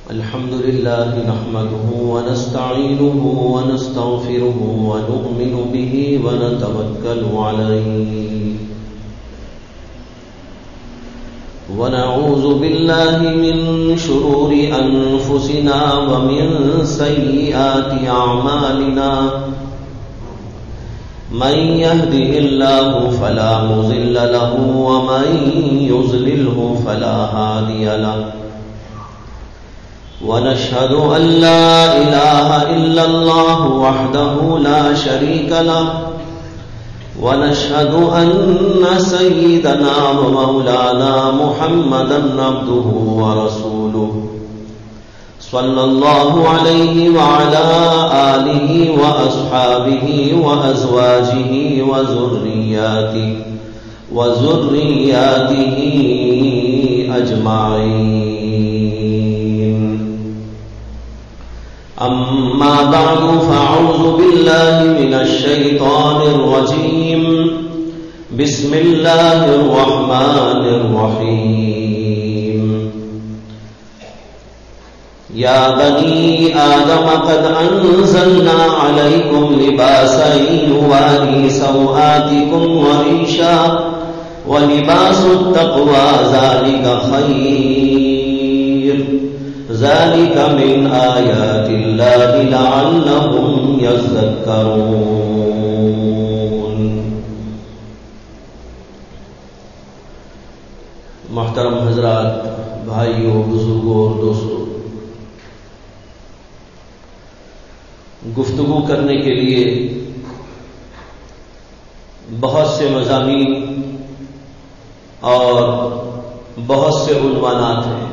الحمد لله نحمده ونستعينه ونستغفره ونؤمن به ونتوكل عليه ونعوذ بالله من شرور أنفسنا ومن سيئات أعمالنا من يهده الله فلا مضل له ومن يضلله فلا هادي له ونشهد أن لا إله إلا الله وحده لا شريك له ونشهد أن سيدنا ومولانا محمدا عبده ورسوله صلى الله عليه وعلى آله وأصحابه وأزواجه وذرياته أجمعين. أما بعد فأعوذ بالله من الشيطان الرجيم. بسم الله الرحمن الرحيم. يا بني آدم قد أنزلنا عليكم لباسا يواري سوآتكم وريشا ولباس التقوى ذلك خير ذلك من آيات الله لعلهم يذكرون. محترم حضرات، بھائیوں، بزرگوں اور دوستوں، گفتگو کرنے کے لیے بہت سے مضامین اور بہت سے عنوانات ہیں،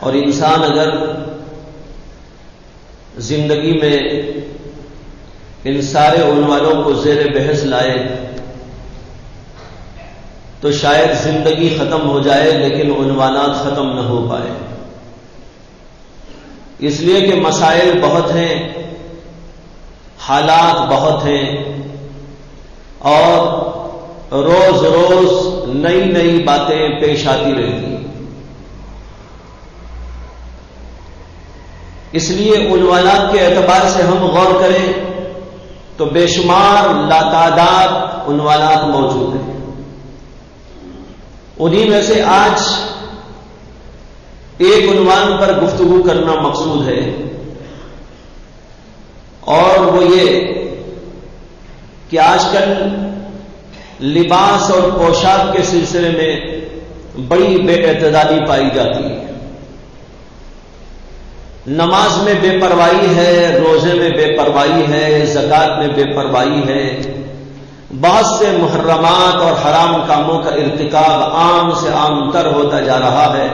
اور انسان اگر زندگی میں ان سارے عنوانوں کو زیر بحث لائے تو شاید زندگی ختم ہو جائے لیکن عنوانات ختم نہ ہو پائے، اس لیے کہ مسائل بہت ہیں، حالات بہت ہیں، اور روز روز نئی نئی باتیں پیش آتی رہتی ہیں. اس لیے عنوانات کے اعتبار سے ہم غور کریں تو بے شمار لاتعداد عنوانات موجود ہیں. انہی میں سے آج ایک عنوان پر گفتگو کرنا مقصود ہے، اور وہ یہ کہ آج کل لباس اور پوشاک کے سلسلے میں بڑی بے اعتدالی پائی جاتی ہے. نماز میں بے پرواہی ہے، روزے میں بے پرواہی ہے، زکوٰۃ میں بے پرواہی ہے، بہت سے محرمات اور حرام کاموں کا ارتکاب عام سے عام تر ہوتا جا رہا ہے.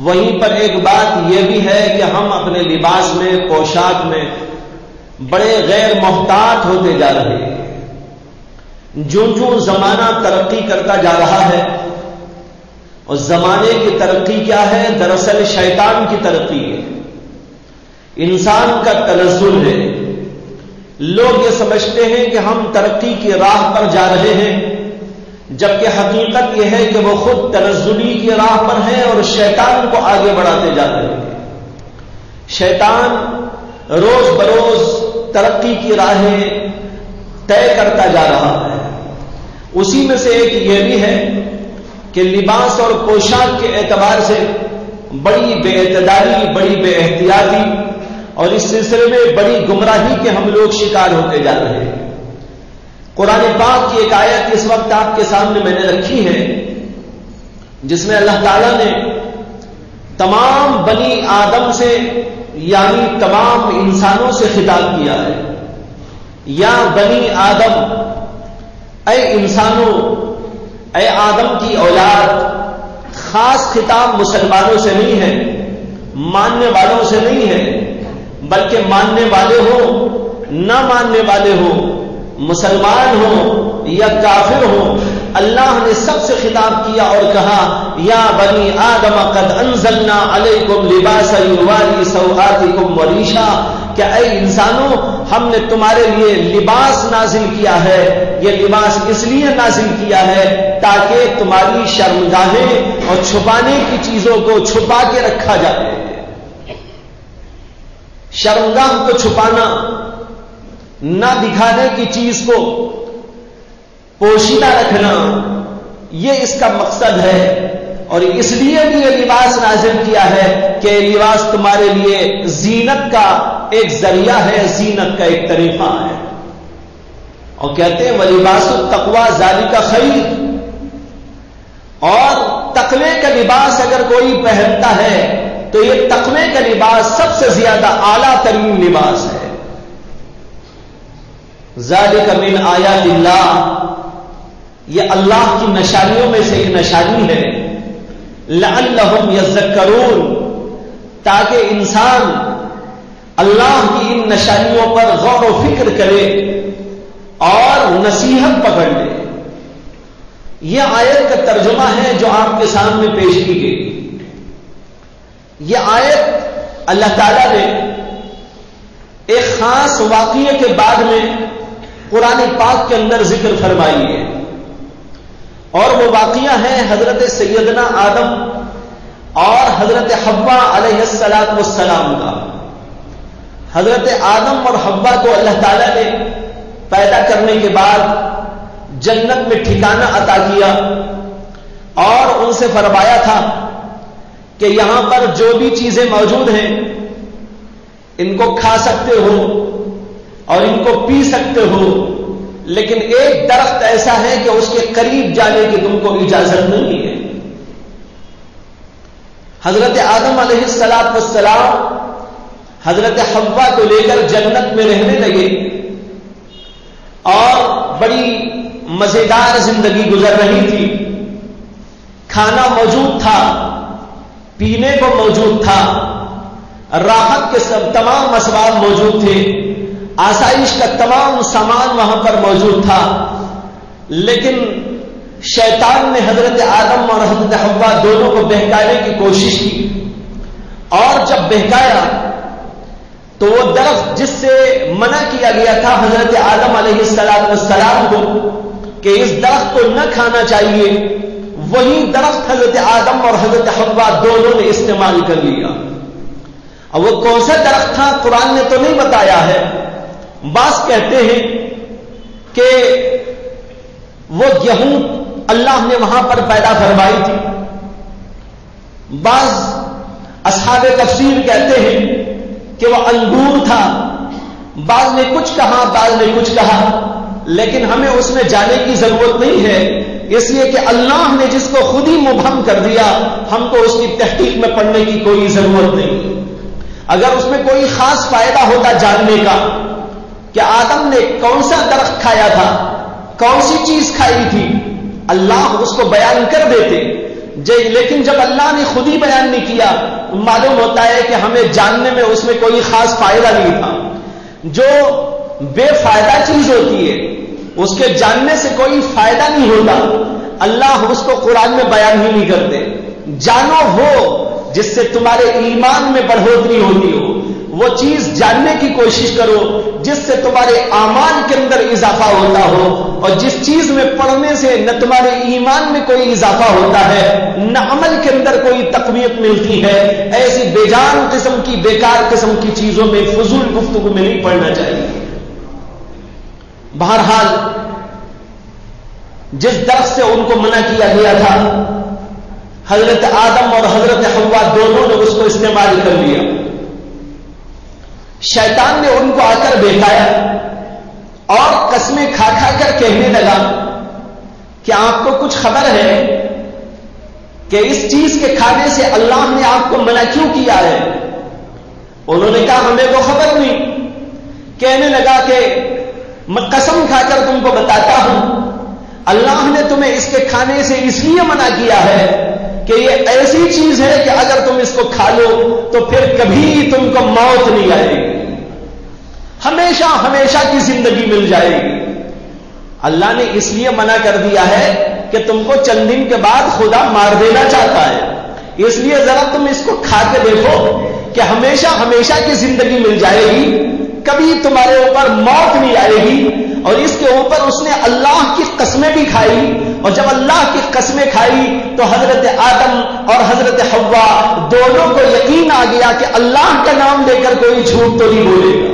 وہیں پر ایک بات یہ بھی ہے کہ ہم اپنے لباس میں، پوشاک میں بڑے غیر محتاط ہوتے جا رہے ہیں. جو زمانہ ترقی کرتا جا رہا ہے، اور زمانے کی ترقی کیا ہے؟ دراصل شیطان کی ترقی ہے، انسان کا تنزل ہے. لوگ یہ سمجھتے ہیں کہ ہم ترقی کی راہ پر جا رہے ہیں، جبکہ حقیقت یہ ہے کہ وہ خود تنزلی کی راہ پر ہیں اور شیطان کو آگے بڑھاتے جا رہے ہیں. شیطان روز بروز ترقی کی راہیں طے کرتا جا رہا ہے. اسی میں سے ایک یہ بھی ہے کہ لباس اور پوشاک کے اعتبار سے بڑی بے اعتدالی، بڑی بے احتیاطی اور اس سلسلے میں بڑی گمراہی کے ہم لوگ شکار ہوتے جا رہے ہیں. قرآن پاک کی ایک آیت اس وقت آپ کے سامنے میں نے رکھی ہے، جس میں اللہ تعالیٰ نے تمام بنی آدم سے، یعنی تمام انسانوں سے خطاب کیا ہے. یا بنی آدم، اے انسانوں، اے آدم کی اولاد. خاص خطاب مسلمانوں سے نہیں ہے، ماننے والوں سے نہیں ہے، بلکہ ماننے والے ہوں، نہ ماننے والے ہوں، مسلمان ہوں یا کافر ہوں، اللہ نے سب سے خطاب کیا اور کہا یا بنی آدم قد انزلنا علیکم لباسا یواری سوآتکم وریشا. کہ اے انسانوں ہم نے تمہارے لیے لباس نازل کیا ہے، یہ لباس اس لیے نازل کیا ہے تاکہ تمہاری شرمگاہیں اور چھپانے کی چیزوں کو چھپا کے رکھا جائے۔ شرمگاہ کو چھپانا، نہ دکھانے کی چیز کو پوشیدہ رکھنا، یہ اس کا مقصد ہے۔ اور اس لیے بھی یہ لباس نازل کیا ہے کہ لباس تمہارے لیے زینت کا ایک ذریعہ ہے، زینت کا ایک طریقہ ہے۔ اور کہتے ہیں وَلِبَاسُ التَّقْوَىٰ ذَلِكَ خَيْرٌ، اور تقوی کا لباس اگر کوئی پہنتا ہے تو یہ تقوی کا لباس سب سے زیادہ اعلیٰ ترین لباس ہے۔ ذَلِكَ مِنْ آیاتِ اللہ، یہ اللہ کی نشانیوں میں سے ایک نشانی ہے۔ لعلہم یذکرون، تاکہ انسان اللہ کی ان نشانیوں پر غور و فکر کرے اور نصیحت پکڑ لے۔ یہ آیت کا ترجمہ ہے جو آپ کے سامنے پیش کی گئی۔ یہ آیت اللہ تعالیٰ نے ایک خاص واقعے کے بعد میں قرآن پاک کے اندر ذکر فرمائی ہے، اور وہ واقعہ ہے حضرت سیدنا آدم اور حضرت حوا علیہ السلام کا۔ حضرت آدم اور حوا کو اللہ تعالیٰ نے پیدا کرنے کے بعد جنت میں ٹھکانہ عطا کیا اور ان سے فرمایا تھا کہ یہاں پر جو بھی چیزیں موجود ہیں ان کو کھا سکتے ہو اور ان کو پی سکتے ہو، لیکن ایک درخت ایسا ہے کہ اس کے قریب جانے کی تم کو اجازت نہیں ہے۔ حضرت آدم علیہ السلام حضرت حوا کو لے کر جنت میں رہنے لگے اور بڑی مزیدار زندگی گزر رہی تھی۔ کھانا موجود تھا، پینے کو موجود تھا، راحت کے سب تمام اسباب موجود تھے، آسائش کا تمام سامان وہاں پر موجود تھا، لیکن شیطان نے حضرت آدم اور حضرت حوا دونوں کو بہکانے کی کوشش کی، اور جب بہکایا تو وہ درخت جس سے منع کیا گیا تھا حضرت آدم علیہ السلام کو کہ اس درخت کو نہ کھانا چاہیے، وہی درخت حضرت آدم اور حضرت حوا دونوں نے استعمال کر لیا۔ اب وہ کون سا درخت تھا قرآن نے تو نہیں بتایا ہے، بعض کہتے ہیں کہ وہ گیہوں اللہ نے وہاں پر پیدا فرمائی تھی، بعض اصحاب تفسیر کہتے ہیں کہ وہ انگور تھا، بعض نے کچھ کہا بعض نے کچھ کہا، لیکن ہمیں اس میں جانے کی ضرورت نہیں ہے، اس لیے کہ اللہ نے جس کو خود ہی مبہم کر دیا ہم کو اس کی تحقیق میں پڑھنے کی کوئی ضرورت نہیں۔ اگر اس میں کوئی خاص فائدہ ہوتا جاننے کا کہ آدم نے کون سا درخت کھایا تھا، کون سی چیز کھائی تھی، اللہ اس کو بیان کر دیتے، لیکن جب اللہ نے خود ہی بیان نہیں کیا، معلوم ہوتا ہے کہ ہمیں جاننے میں اس میں کوئی خاص فائدہ نہیں تھا۔ جو بے فائدہ چیز ہوتی ہے اس کے جاننے سے کوئی فائدہ نہیں ہوتا، اللہ اس کو قرآن میں بیان ہی نہیں کرتے۔ جانو وہ جس سے تمہارے ایمان میں بڑھوتری ہوتی ہو، وہ چیز جاننے کی کوشش کرو جس سے تمہارے اعمال کے اندر اضافہ ہوتا ہو، اور جس چیز میں پڑھنے سے نہ تمہارے ایمان میں کوئی اضافہ ہوتا ہے نہ عمل کے اندر کوئی تقویت ملتی ہے، ایسی بے جان قسم کی بیکار قسم کی چیزوں میں فضول گفتگو میں نہیں پڑھنا چاہیے۔ بہرحال جس درخت سے ان کو منع کیا گیا تھا، حضرت آدم اور حضرت حوا دونوں نے اس کو استعمال کر لیا۔ شیطان نے ان کو آ کر بہکایا اور قسمیں کھا کھا کر کہنے لگا کہ آپ کو کچھ خبر ہے کہ اس چیز کے کھانے سے اللہ نے آپ کو منع کیوں کیا ہے؟ انہوں نے کہا ہمیں تو خبر نہیں۔ کہنے لگا کہ میں قسم کھا کر تم کو بتاتا ہوں، اللہ نے تمہیں اس کے کھانے سے اس لیے منع کیا ہے کہ یہ ایسی چیز ہے کہ اگر تم اس کو کھا لو تو پھر کبھی تم کو موت نہیں آئے گی، ہمیشہ ہمیشہ کی زندگی مل جائے گی۔ اللہ نے اس لیے منع کر دیا ہے کہ تم کو چند دن کے بعد خدا مار دینا چاہتا ہے، اس لیے ذرا تم اس کو کھا کے دیکھو کہ ہمیشہ ہمیشہ کی زندگی مل جائے گی، کبھی تمہارے اوپر موت نہیں آئے گی، اور اس کے اوپر اس نے اللہ کی قسمیں بھی کھائی، اور جب اللہ کی قسمیں کھائی تو حضرت آدم اور حضرت حوا دونوں کو یقین آ گیا کہ اللہ کا نام لے کر کوئی جھوٹ تو نہیں بولے گا،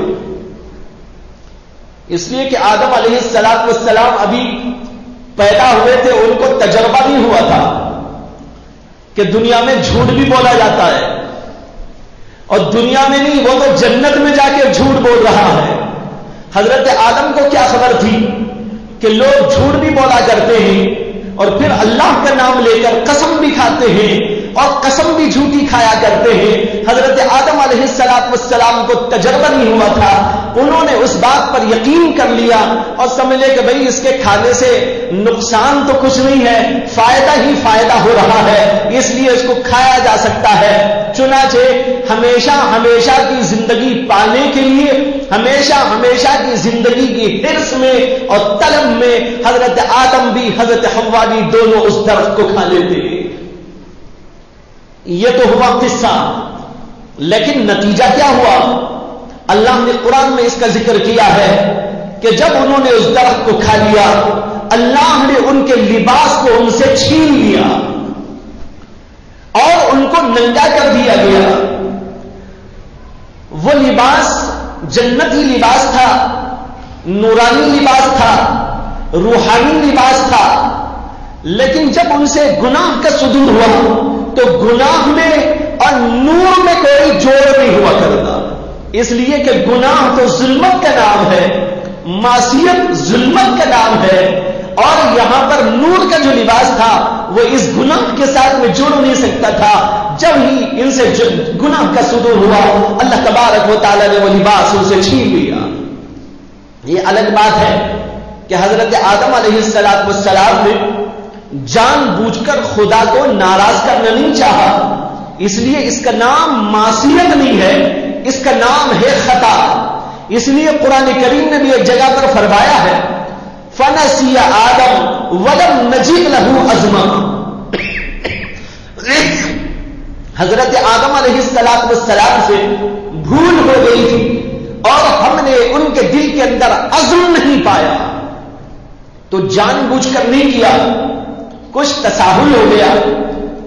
اس لیے کہ آدم علیہ السلام ابھی پیدا ہوئے تھے، ان کو تجربہ نہیں ہوا تھا کہ دنیا میں جھوٹ بھی بولا جاتا ہے، اور دنیا میں نہیں، وہ تو جنت میں جا کے جھوٹ بول رہا ہے۔ حضرت آدم کو کیا خبر تھی کہ لوگ جھوٹ بھی بولا کرتے ہیں اور پھر اللہ کا نام لے کر قسم بھی کھاتے ہیں اور قسم بھی جھوٹی کھایا کرتے ہیں۔ حضرت آدم علیہ السلام کو تجربہ نہیں ہوا تھا، انہوں نے اس بات پر یقین کر لیا اور سمجھ لے کہ بھئی اس کے کھانے سے نقصان تو کچھ نہیں ہے، فائدہ ہی فائدہ ہو رہا ہے، اس لیے اس کو کھایا جا سکتا ہے۔ چنانچہ ہمیشہ ہمیشہ کی زندگی پانے کے لیے، ہمیشہ ہمیشہ کی زندگی کی حرص میں اور طلب میں حضرت آدم بھی حضرت حوا بھی دونوں اس درخت کو کھا لیتے ہیں۔ یہ تو ہوا قصہ، لیکن نتیجہ کیا ہوا؟ اللہ نے قرآن میں اس کا ذکر کیا ہے کہ جب انہوں نے اس درخت کو کھا لیا، اللہ نے ان کے لباس کو ان سے چھین لیا اور ان کو ننگا کر دیا گیا۔ وہ لباس جنتی لباس تھا، نورانی لباس تھا، روحانی لباس تھا، لیکن جب ان سے گناہ کا صدور ہوا تو گناہ میں اور نور میں کوئی جوڑ نہیں ہوا کرتا، اس لیے کہ گناہ تو ظلمت کا نام ہے، معصیت ظلمت کا نام ہے، اور یہاں پر نور کا جو لباس تھا وہ اس گناہ کے ساتھ میں جڑ نہیں سکتا تھا۔ جب ہی ان سے گناہ کا صدور ہوا، اللہ تبارک و تعالیٰ نے وہ لباس ان سے چھین لیا۔ یہ الگ بات ہے کہ حضرت آدم علیہ السلام نے جان بوجھ کر خدا کو ناراض کرنا نہیں چاہا، اس لیے اس کا نام معصیت نہیں ہے، اس کا نام ہے خطا۔ اس لیے قرآن کریم نے بھی ایک جگہ پر فرمایا ہے فَنَسِيَ آدم وَلَمْ نَجِدْ لَهُ عَزْمًا۔ حضرت آدم علیہ السلام سے بھول ہو گئی تھی اور ہم نے ان کے دل کے اندر عزم نہیں پایا، تو جان بوجھ کر نہیں کیا، کچھ تساہل ہو گیا،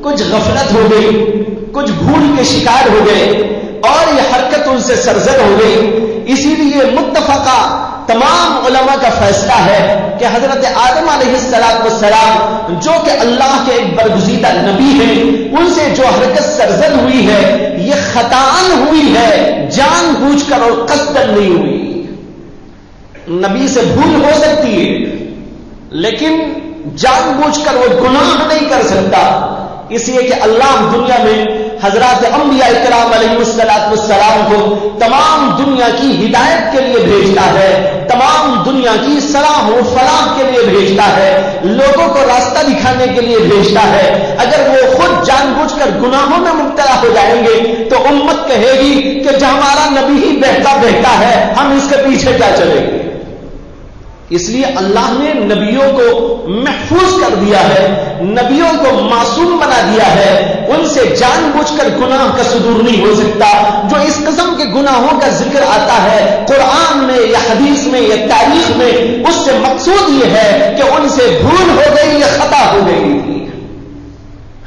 کچھ غفلت ہو گئی، کچھ بھول کے شکار ہو گئے اور یہ حرکت ان سے سرزد ہو گئی۔ اسی لیے متفقہ تمام علماء کا فیصلہ ہے کہ حضرت آدم علیہ السلام جو کہ اللہ کے ایک برگزیدہ نبی ہیں، ان سے جو حرکت سرزد ہوئی ہے یہ خطاً ہوئی ہے، جان بوجھ کر اور قصدن نہیں ہوئی۔ نبی سے بھول ہو سکتی ہے لیکن جان بوجھ کر وہ گناہ نہیں کر سکتا، اس لیے کہ اللہ دنیا میں حضرات انبیاء کرام علیہ السلام کو تمام دنیا کی ہدایت کے لیے بھیجتا ہے، تمام دنیا کی صلاح و فلاح کے لیے بھیجتا ہے، لوگوں کو راستہ دکھانے کے لیے بھیجتا ہے۔ اگر وہ خود جان بوجھ کر گناہوں میں مبتلا ہو جائیں گے تو امت کہے گی کہ جو ہمارا نبی ہی بہتا بہتا ہے، ہم اس کے پیچھے کیا چلیں گے؟ اس لیے اللہ نے نبیوں کو محفوظ کر دیا ہے، نبیوں کو معصوم بنا دیا ہے، ان سے جان بوجھ کر گناہ کا صدور نہیں ہو سکتا۔ جو اس قسم کے گناہوں کا ذکر آتا ہے قرآن میں یا حدیث میں یا تاریخ میں، اس سے مقصود یہ ہے کہ ان سے بھول ہو گئی یا خطا ہو گئی تھی۔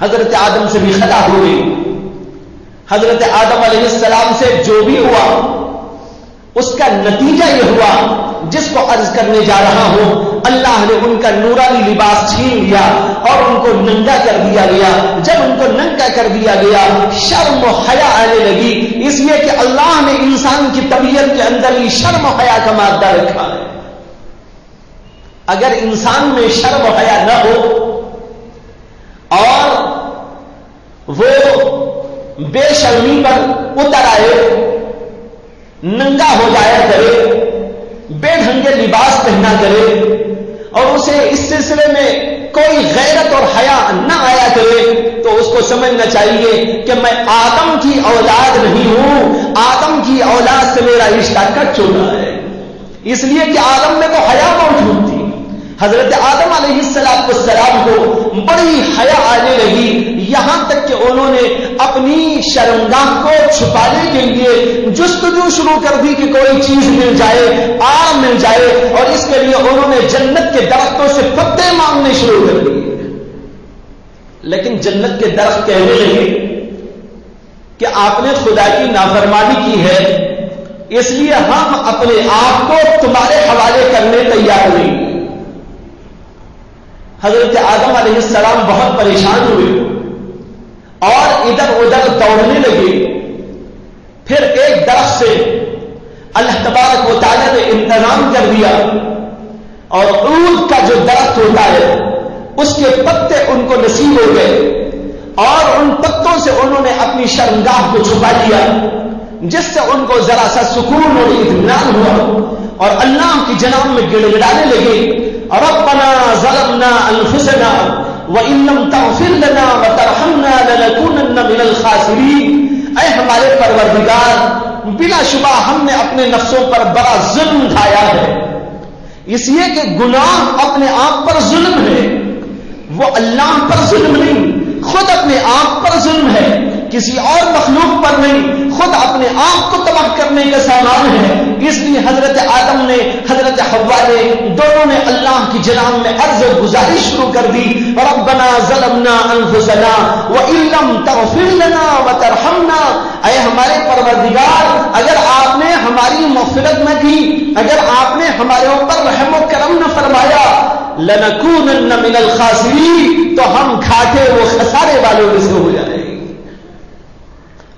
حضرت آدم سے بھی خطا ہو گئی، حضرت آدم علیہ السلام سے جو بھی ہوا اس کا نتیجہ یہ ہوا جس کو عرض کرنے جا رہا ہوں۔ اللہ نے ان کا نورانی لباس چھین لیا اور ان کو ننگا کر دیا گیا۔ جب ان کو ننگا کر دیا گیا شرم و حیا آنے لگی، اس لیے کہ اللہ نے انسان کی طبیعت کے اندر ہی شرم و حیا کا مادہ رکھا ہے۔ اگر انسان میں شرم و حیا نہ ہو اور وہ بے شرمی پر اتر آئے، ننگا ہو جایا کرے، بے ڈھنگے لباس پہنا کرے اور اسے اس سلسلے میں کوئی غیرت اور حیا نہ آیا کرے، تو اس کو سمجھنا چاہیے کہ میں آدم کی اولاد نہیں ہوں، آدم کی اولاد سے میرا رشتہ کٹ چکا ہے۔ اس لیے کہ آدم میں تو حیا موجود تھی، حضرت آدم علیہ السلام کو بڑی حیا آنے لگی، یہاں یہاں تک کہ انہوں نے اپنی شرمگاہ کو چھپانے کے لیے جستجو شروع کر دی کہ کوئی چیز مل جائے، آڑ مل جائے، اور اس کے لیے انہوں نے جنت کے درختوں سے پتے مانگنے شروع کر دیے۔ لیکن جنت کے درخت کہنے لگے کہ آپ نے خدا کی نافرمانی کی ہے، اس لیے ہم اپنے آپ کو تمہارے حوالے کرنے تیار نہیں۔ حضرت آدم علیہ السلام بہت پریشان ہوئے اور ادھر ادھر دوڑنے لگے۔ پھر ایک درخت سے اللہ تبارک و تعالیٰ نے انتظام کر دیا، اور عود کا جو درخت ہوتا ہے اس کے پتے ان کو نصیب ہو گئے، اور ان پتوں سے انہوں نے اپنی شرمگاہ کو چھپا لیا، جس سے ان کو ذرا سا سکون اور اطمینان ہوا، اور اللہ کی جناب میں گڑ گڑانے لگے، ربنا ظلمنا انفسنا وان لم تغفر لنا وترحمنا لنكونن من الخاسرین۔ اے ہمارے پروردگار، بلا شبہ ہم نے اپنے نفسوں پر بڑا ظلم اٹھایا ہے، اس لیے کہ گناہ اپنے آپ پر ظلم ہے، وہ اللہ پر ظلم نہیں، خود اپنے آپ پر ظلم ہے، کسی اور مخلوق پر نہیں، خود اپنے آپ کو تباہ کرنے کا سامان ہے۔ اس لیے حضرت آدم نے، حضرت حوا نے، دونوں نے اللہ کی جناب میں عرض و گزارش شروع کر دی، ربنا ظلمنا انفسنا وان لم تغفر لنا وترحمنا۔ اے ہمارے پروردگار، اگر آپ نے ہماری مغفرت نہ کی، اگر آپ نے ہمارے اوپر رحم و کرم نہ فرمایا، لنکونن من الخاسرین، تو ہم گھاٹے و خسارے والوں میں سے ہو جائیں گے۔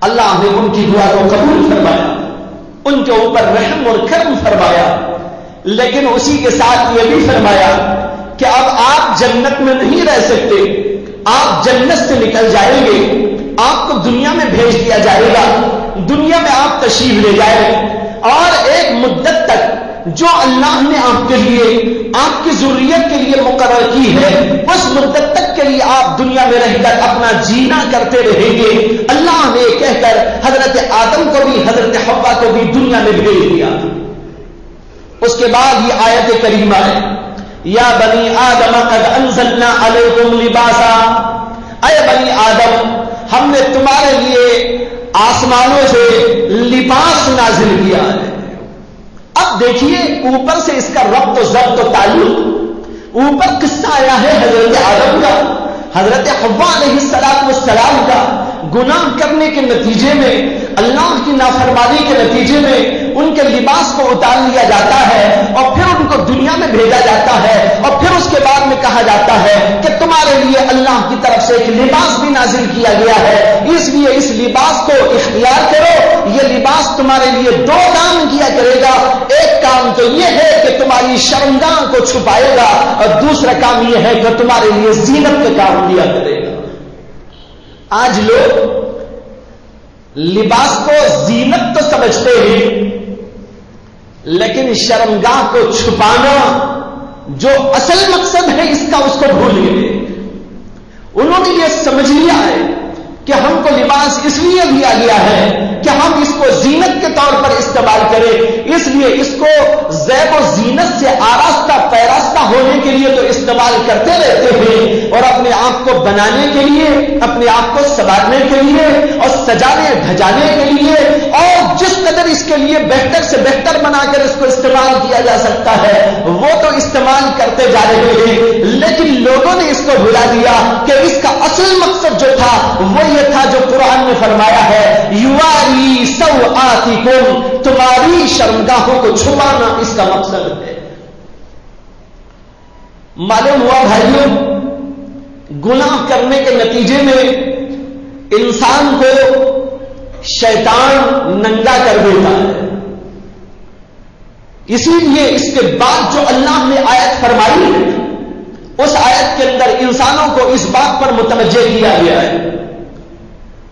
اللہ نے ان کی دعا کو قبول فرمایا، ان کے اوپر رحم اور کرم فرمایا، لیکن اسی کے ساتھ یہ بھی فرمایا کہ اب آپ جنت میں نہیں رہ سکتے، آپ جنت سے نکل جائیں گے، آپ کو دنیا میں بھیج دیا جائے گا، دنیا میں آپ تشریف لے جائیں، اور ایک مدت تک جو اللہ نے آپ کے لیے، آپ کی ذریت کے لیے مقرر کی ہے، اس مدت تک کے لیے آپ دنیا میں رہ کر اپنا جینا کرتے رہیں گے۔ اللہ نے کہہ کر حضرت آدم کو بھی، حضرت حوا کو بھی دنیا میں بھیج دیا۔ اس کے بعد یہ آیت کریمہ ہے، یا بنی آدم قد انزلنا علیکم لباسا، اے بنی آدم، ہم نے تمہارے لیے آسمانوں سے لباس نازل کیا ہے۔ اب دیکھیے اوپر سے اس کا ربط و ضبط و تعلق، اوپر قصہ آیا ہے حضرت آدم کا، حضرت حوا علیہ السلام کا، گناہ کرنے کے نتیجے میں، اللہ کی نافرمانی کے نتیجے میں ان کے لباس کو اتار لیا جاتا ہے، اور پھر ان کو دنیا میں بھیجا جاتا ہے، اور پھر اس کے بعد میں کہا جاتا ہے کہ تمہارے لیے اللہ کی طرف سے ایک لباس بھی نازل کیا گیا ہے، اس لیے اس لباس کو اختیار کرو۔ یہ لباس تمہارے لیے دو کام کیا کرے گا، ایک کام تو یہ ہے کہ تمہاری شرمگاہ کو چھپائے گا، اور دوسرا کام یہ ہے کہ تمہارے لیے زینت کا کام دیا کرے گا۔ آج لوگ لباس کو زینت تو سمجھتے ہیں، لیکن شرمگاہ کو چھپانا جو اصل مقصد ہے اس کا، اس کو بھول گئے۔ انہوں نے یہ سمجھ لیا ہے کہ ہم کو لباس اس لیے دیا گیا ہے کہ ہم اس کو زینت کے طور پر استعمال کریں، اس لیے اس کو زیب و زینت سے آراستہ پیراستہ ہونے کے لیے تو استعمال کرتے رہتے ہیں، اور اپنے آپ کو بنانے کے لیے، اپنے آپ کو سنوارنے کے لیے، اور سجانے دھجانے کے لیے، اور جس قدر اس کے لیے بہتر سے بہتر بنا کر اس کو استعمال کیا جا سکتا ہے وہ تو استعمال کرتے جا رہے ہیں، لیکن لوگوں نے اس کو بھلا دیا کہ اس کا اصل مقصد جو تھا وہ یہ تھا جو قرآن نے فرمایا ہے، یواری سوآتکم، تمہاری شرمگاہوں کو چھپانا اس کا مقصد ہے۔ معلوم ہوا بھائیوں، گناہ کرنے کے نتیجے میں انسان کو شیطان ننگا کر دیتا ہے، اسی لیے اس کے بعد جو اللہ نے آیت فرمائی ہے اس آیت کے اندر انسانوں کو اس بات پر متوجہ کیا گیا ہے،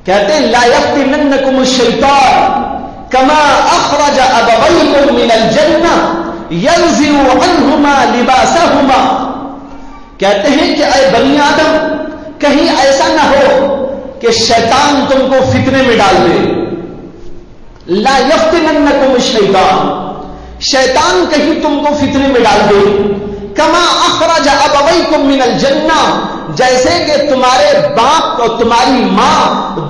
کہتے ہیں لا یفتننکم الشیطان کما اخرج ابویکم من الجنہ ینزع عنہما لباسہما، کہتے ہیں کہ اے بنی آدم کہیں ایسا نہ ہو کہ شیطان تم کو فتنے میں ڈال دے۔ لا یفتننکم الشیطان، شیطان کہیں تم کو فتنے میں ڈال دے، کما اخرج ابویکم من الجنہ، جیسے کہ تمہارے باپ اور تمہاری ماں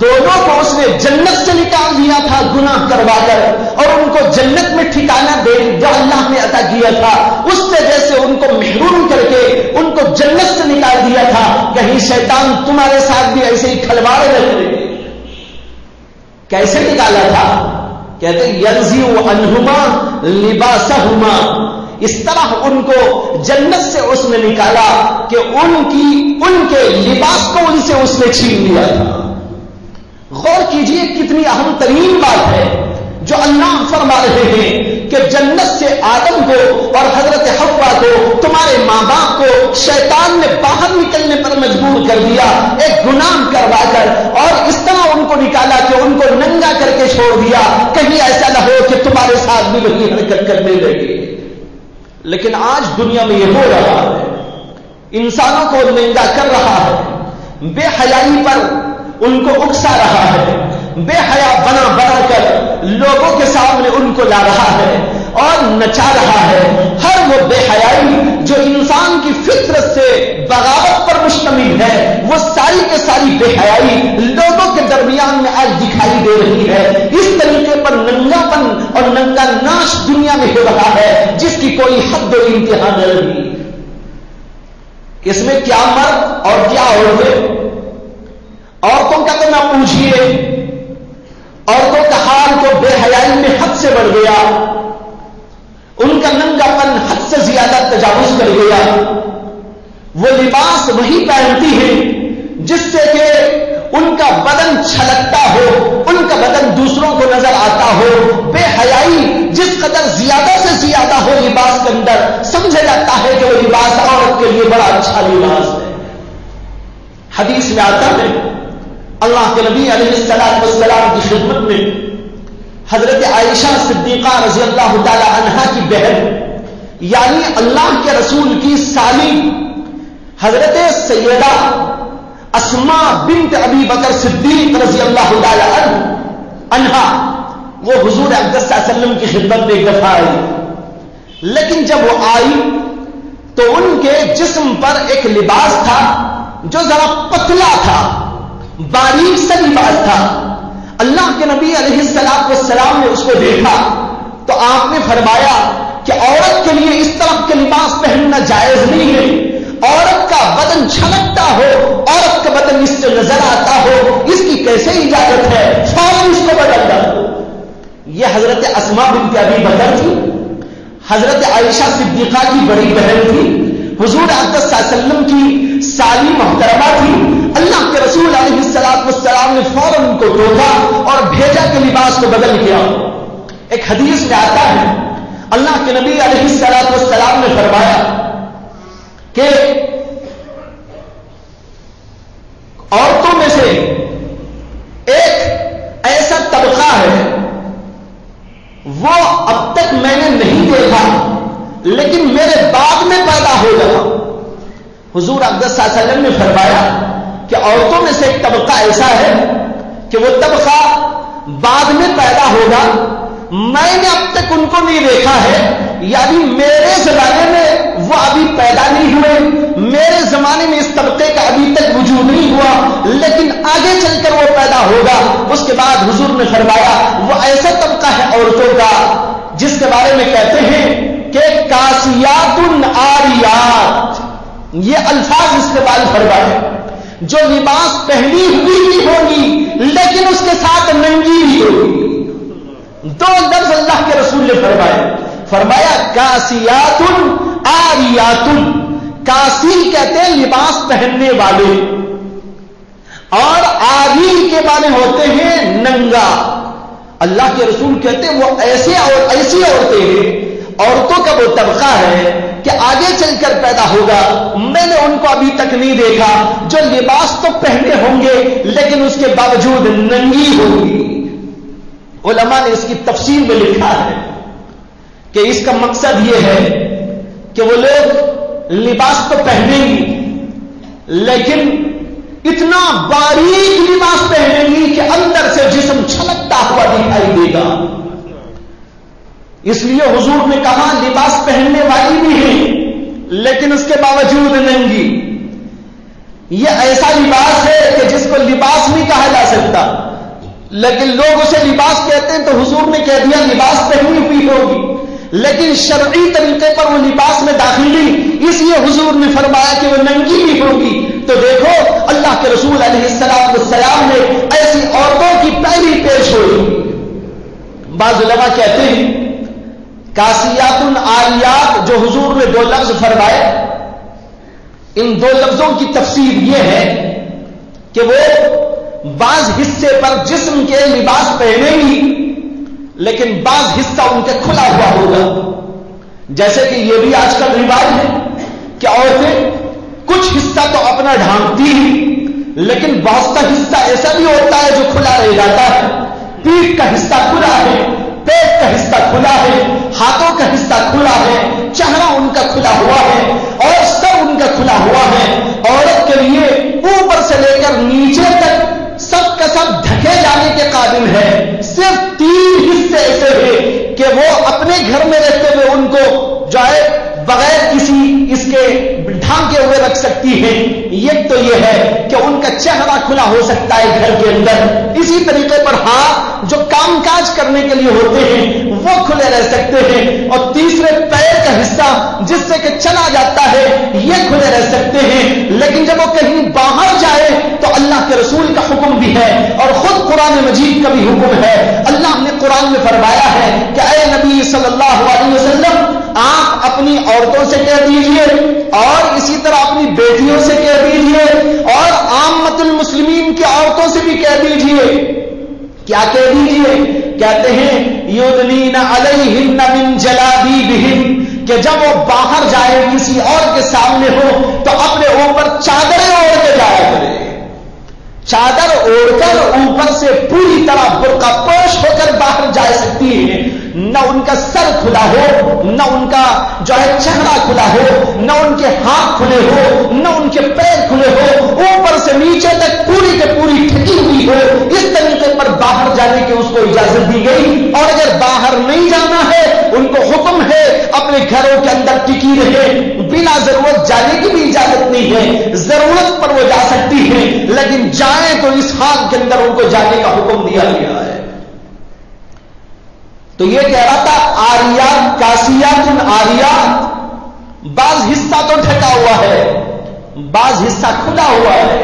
دونوں کو اس نے جنت سے نکال دیا تھا گناہ کروا کر، اور ان کو جنت میں ٹھکانہ دے جو اللہ نے عطا کیا تھا اس سے جیسے ان کو محروم کر کے ان کو جنت سے نکال دیا تھا، کہیں شیطان تمہارے ساتھ بھی ایسے ہی کھلواڑ رکھے۔ کیسے نکالا تھا؟ کہتے ينزع عنہما لباسہما، اس طرح ان کو جنت سے اس نے نکالا کہ ان کے لباس کو ان سے اس نے چھین لیا تھا۔ غور کیجئے کتنی اہم ترین بات ہے جو اللہ فرما رہے ہیں کہ جنت سے آدم کو اور حضرت حوا کو، تمہارے ماں باپ کو شیطان نے باہر نکلنے پر مجبور کر دیا ایک گناہ کروا کر، اور اس طرح ان کو نکالا کہ ان کو ننگا کر کے چھوڑ دیا، کہیں ایسا نہ ہو کہ تمہارے ساتھ بھی وہی حرکت کرنے لگے۔ لیکن آج دنیا میں یہ ہو رہا ہے، انسانوں کو ننگا کر رہا ہے، بے حیائی پر ان کو اکسا رہا ہے، بے حیا بنا بنا کر لوگوں کے سامنے ان کو لا رہا ہے اور نچا رہا ہے۔ ہر وہ بے حیائی جو انسان کی فطرت سے بغاوت پر مشتمل ہے، وہ ساری کے ساری بے حیائی لوگوں کے درمیان میں آج دکھائی دے رہی ہے۔ اس طریقے پر ننگا پن اور ننگا ناش دنیا میں ہو رہا ہے جس کی کوئی حد و انتہا نہ رہی۔ اس میں کیا مرد اور کیا عورتیں، عورتوں کا تو نہ پوچھیے، عورتوں کا حال تو بے حیائی میں حد سے بڑھ گیا، ان کا ننگا پن حد سے زیادہ تجاوز کر گیا۔ وہ لباس وہی پہنتی ہیں جس سے کہ ان کا بدن چھلکتا ہو، ان کا بدن دوسروں کو نظر آتا ہو۔ بے حیائی جس قدر زیادہ سے زیادہ ہو لباس کے اندر، سمجھا جاتا ہے کہ وہ لباس عورت کے لیے بڑا اچھا لباس ہے۔ حدیث میں آتا ہے اللہ کے نبی علیہ السلام کی خدمت میں حضرت عائشہ صدیقہ رضی اللہ تعالی عنہا کی بہن یعنی اللہ کے رسول کی سالی حضرت سیدہ اسماء بنت ابی بکر صدیق رضی اللہ تعالی عنہا وہ حضور اقدس صلی اللہ علیہ وسلم کی خدمت میں ایک دفعہ آئی، لیکن جب وہ آئی تو ان کے جسم پر ایک لباس تھا جو ذرا پتلا تھا، باریک سا لباس تھا۔ اللہ کے نبی علیہ السلام نے اس کو دیکھا تو آپ نے فرمایا کہ عورت کے لیے اس طرح کے لباس پہننا جائز نہیں ہے، عورت کا بدن چھلکتا ہو، عورت کا بدن اس سے نظر آتا ہو، اس کی کیسے اجازت ہے، فوراً اس کو بدل دو۔ یہ حضرت اسماء بنت ابی بکر تھی، حضرت عائشہ صدیقہ کی بڑی بہن تھی، حضور اقدس صلی اللہ علیہ وسلم کی سالی محترمہ تھی۔ اللہ کے رسول علیہ السلام نے فوراً ان کو روکا اور بھیجا کہ لباس کو بدل کیا۔ ایک حدیث میں آتا ہے اللہ کے نبی علیہ السلام نے فرمایا کہ عورتوں میں سے ایک ایسا طبقہ ہے وہ اب تک میں نے نہیں دیکھا لیکن میرے بعد میں پیدا ہوگا۔ حضور اقدس صلی اللہ علیہ وسلم نے فرمایا کہ عورتوں میں سے ایک طبقہ ایسا ہے کہ وہ طبقہ بعد میں پیدا ہوگا، میں نے اب تک ان کو نہیں دیکھا ہے، یعنی میرے زمانے میں وہ ابھی پیدا نہیں ہوئے، میرے زمانے میں اس طبقے کا ابھی تک وجود نہیں ہوا، لیکن آگے چل کر وہ پیدا ہوگا۔ اس کے بعد حضور نے فرمایا وہ ایسا طبقہ ہے عورتوں کا جس کے بارے میں کہتے ہیں کہ کاسیات عاریات، یہ الفاظ استعمال فرمائے، جو لباس پہنی ہوئی بھی ہوگی لیکن اس کے ساتھ ننگی بھی ہوگی۔ دو لفظ اللہ کے رسول نے فرمایا کاسیات عاریات۔ کاسی کہتے ہیں لباس پہننے والے، اور عاری کے معنی ہوتے ہیں ننگا۔ اللہ کے رسول کہتے ہیں وہ ایسے اور ایسی عورتیں ہیں، عورتوں کا وہ طبقہ ہے کہ آگے چل کر پیدا ہوگا، میں نے ان کو ابھی تک نہیں دیکھا، جو لباس تو پہنے ہوں گے لیکن اس کے باوجود ننگی ہوگی۔ علماء نے اس کی تفسیر میں لکھا ہے کہ اس کا مقصد یہ ہے کہ وہ لوگ لباس تو پہنیں گی لیکن اتنا باریک لباس پہنیں گی کہ اندر سے جسم چھلکتا ہوا دکھائی دے گا۔ اس لیے حضور نے کہا لباس پہننے والی بھی ہے لیکن اس کے باوجود ننگی۔ یہ ایسا لباس ہے کہ جس کو لیکن لوگ اسے لباس کہتے ہیں تو حضور نے کہہ دیا لباس پہنی ہوئی ہوگی، لیکن شرعی طریقے پر وہ لباس میں داخل نہیں، اس لیے حضور نے فرمایا کہ وہ ننگی بھی ہوگی۔ تو دیکھو اللہ کے رسول علیہ السلام نے ایسی عورتوں کی پہلی پیش ہوئی۔ بعض علماء کہتے ہیں کاسیات عاریات جو حضور نے 2 لفظ فرمائے، ان 2 لفظوں کی تفسیر یہ ہے کہ وہ بعض حصے پر جسم کے لباس پہنے گی لیکن بعض حصہ ان کے کھلا ہوا ہوگا۔ جیسے کہ یہ بھی آج کل رواج ہے کہ عورتیں کچھ حصہ تو اپنا ڈھانپتی ہی، لیکن بعض کا حصہ ایسا بھی ہوتا ہے جو کھلا رہ جاتا ہے۔ پیٹھ کا حصہ کھلا ہے، پیٹ کا حصہ کھلا ہے، ہاتھوں کا حصہ کھلا ہے، چہرہ ان کا کھلا ہوا ہے اور سر ان کا کھلا ہوا ہے۔ عورت کے لیے اوپر سے لے کر نیچے تک سب کا سب ڈھکے جانے کے قابل ہے۔ صرف 3 حصے ایسے ہیں کہ وہ اپنے گھر میں رہتے ہوئے ان کو جو ہے بغیر کسی اس کے ڈھانکے ہوئے رکھ سکتی ہیں۔ ایک تو یہ ہے کہ ان کا چہرہ کھلا ہو سکتا ہے گھر کے اندر، اسی طریقے پر ہاتھ جو کام کاج کرنے کے لیے ہوتے ہیں وہ کھلے رہ سکتے ہیں، اور تیسرے پیر کا حصہ جس سے کہ چلا جاتا ہے یہ کھلے رہ سکتے ہیں۔ لیکن جب وہ کہیں باہر جائے تو اللہ کے رسول کا حکم بھی ہے اور خود قرآن مجید کا بھی حکم ہے۔ اللہ نے قرآن میں فرمایا ہے کہ اے نبی صلی اللہ علیہ وسلم آپ اپنی عورتوں سے کہہ دیجئے اور اسی طرح اپنی بیٹیوں سے کہہ دیجئے اور عامت المسلمین کی عورتوں سے بھی کہہ دیجئے۔ کیا کہہ دیجئے؟ کہتے ہیں یدنین علیہن من جلابیبہن، کہ جب وہ باہر جائے کسی اور کے سامنے ہو تو اپنے اوپر چادریں اوڑھ کے جایا کرے۔ چادر اوڑھ کر اوپر سے پوری طرح برقع پوش ہو کر باہر جا سکتی ہے، نہ ان کا سر کھلا ہو، نہ ان کا جو ہے چہرہ کھلا ہو، نہ ان کے ہاتھ کھلے ہو، نہ ان کے پیر کھلے ہو، اوپر سے نیچے تک پوری کے پوری ڈھکی ہوئی ہو۔ اس طریقے پر باہر جانے کی اس کو اجازت دی گئی، اور اگر باہر نہیں جانا ہے ان کو حکم ہے اپنے گھروں کے اندر ٹکی رہے، بنا ضرورت جانے کی بھی اجازت نہیں ہے، ضرورت پر وہ جا سکتی ہے لیکن جائیں تو اس حال کے اندر ان کو جانے کا حکم دیا گیا ہے۔ تو یہ کہہ رہا تھا آریات کاسیات آریات، بعض حصہ تو ڈھکا ہوا ہے، بعض حصہ کھلا ہوا ہے۔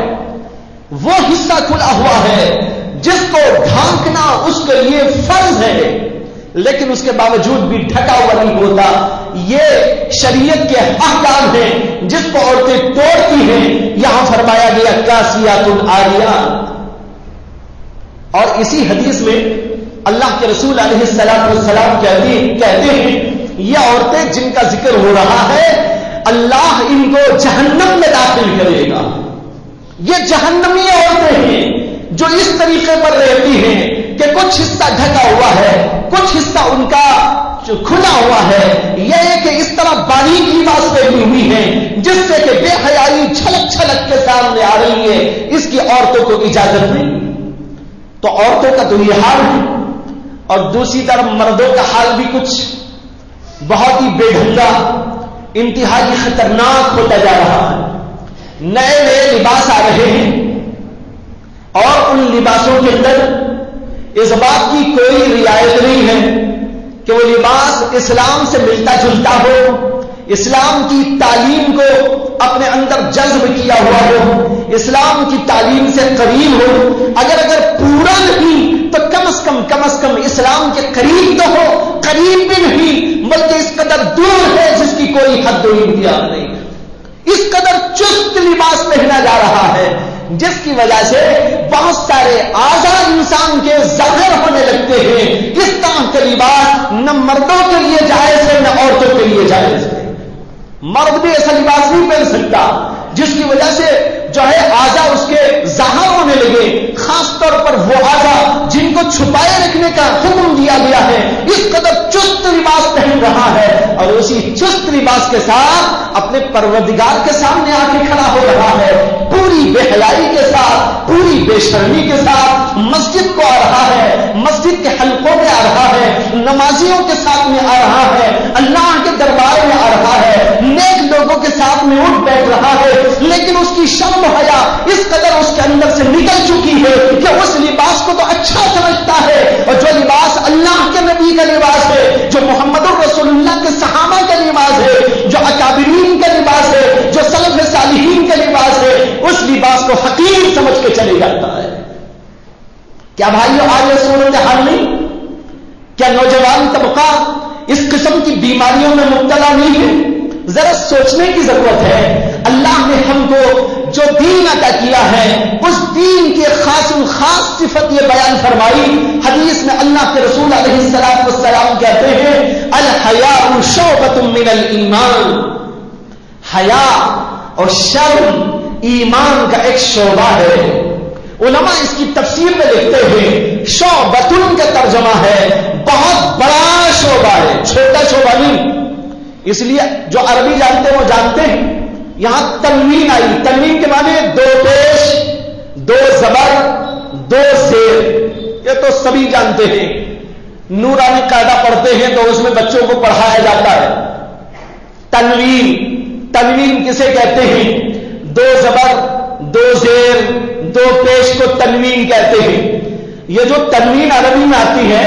وہ حصہ کھلا ہوا ہے جس کو ڈھانکنا اس کے لیے فرض ہے لیکن اس کے باوجود بھی ڈھکا ہوا نہیں ہوتا۔ یہ شریعت کے احکام ہیں جس کو عورتیں توڑتی ہیں۔ یہاں فرمایا گیا کاسیات آریات، اور اسی حدیث میں اللہ کے رسول علیہ السلام کہتے ہیں یہ عورتیں جن کا ذکر ہو رہا ہے اللہ ان کو جہنم میں داخل کرے گا۔ یہ جہنمی عورتیں ہیں جو اس طریقے پر رہتی ہیں کہ کچھ حصہ ڈھکا ہوا ہے، کچھ حصہ ان کا جو کھلا ہوا ہے۔ یہ ہے کہ اس طرح باریک لباس پہنی ہوئی ہے جس سے کہ بے حیائی چھلک چھلک کے سامنے آ رہی ہے، اس کی عورتوں کو اجازت نہیں۔ تو عورتوں کا تو یہ حال ہے، اور دوسری طرف مردوں کا حال بھی کچھ بہت ہی بے ڈھنگا، انتہائی خطرناک ہوتا جا رہا ہے۔ نئے نئے لباس آ رہے ہیں اور ان لباسوں کے اندر اس بات کی کوئی رعایت نہیں ہے کہ وہ لباس اسلام سے ملتا جلتا ہو، اسلام کی تعلیم کو اپنے اندر جذب کیا ہوا ہو، اسلام کی تعلیم سے قریب ہو۔ اگر پورا نہیں تو کم از کم اسلام کے قریب تو ہو، قریب بھی نہیں بلکہ اس قدر دور ہے جس کی کوئی حد و امتیاز نہیں۔ اس قدر چست لباس پہنا جا رہا ہے جس کی وجہ سے بہت سارے اعضاء انسان کے ظاہر ہونے لگتے ہیں۔ اس طرح کے لباس نہ مردوں کے لیے جائز ہے نہ عورتوں کے لیے جائز ہے۔ مرد بھی ایسا لباس نہیں پہن سکتا جس کی وجہ سے جو ہے اعضاء اس کے ظاہر ہونے لگے، خاص طور پر وہ اعضاء جن کو چھپائے رکھنے کا حکم دیا گیا ہے۔ اس قدر چست لباس پہن رہا ہے اور اسی چست لباس کے ساتھ اپنے پروردگار کے سامنے آ کے کھڑا ہو رہا ہے، پوری بے حیائی کے ساتھ، پوری بے شرمی کے ساتھ مسجد کو آ رہا ہے، مسجد کے حلقوں میں آ رہا ہے، نمازیوں کے ساتھ میں آ رہا ہے، اللہ کے دربار میں آ رہا ہے، نیک لوگوں کے ساتھ میں اٹھ بیٹھ رہا ہے، لیکن اس کی شرم حیا اس قدر اس کے اندر سے نکل چکی ہے کہ اس لباس کو تو اچھا سمجھ کیا بھائیو آج یہ صورتحال نہیں؟ کیا نوجوان طبقہ اس قسم کی بیماریوں میں مبتلا نہیں ہے؟ ذرا سوچنے کی ضرورت ہے. اللہ نے ہم کو جو دین عطا کیا ہے اس دین کی خاص صفت یہ بیان فرمائی. حدیث میں اللہ کے رسول علیہ الصلوۃ والسلام کہتے ہیں الحیاء شعبۃ من الایمان. حیا اور شرم ایمان کا ایک شعبہ ہے. علماء اس کی تفسیر میں لکھتے ہیں شعبۃ کا ترجمہ ہے بہت بڑا شعبہ ہے، چھوٹا شعبہ نہیں. اس لیے جو عربی جانتے ہیں وہ جانتے ہیں. یہاں تنوین آئی، تنوین کے معنی دو پیش، دو زبر، دو زیر. یہ تو سبھی جانتے ہیں. نورانی قاعدہ پڑھتے ہیں تو اس میں بچوں کو پڑھایا جاتا ہے. تنوین کسے کہتے ہیں؟ دو زبر، دو زیر، دو پیش کو تنوین کہتے ہیں. یہ جو تنوین عربی میں آتی ہے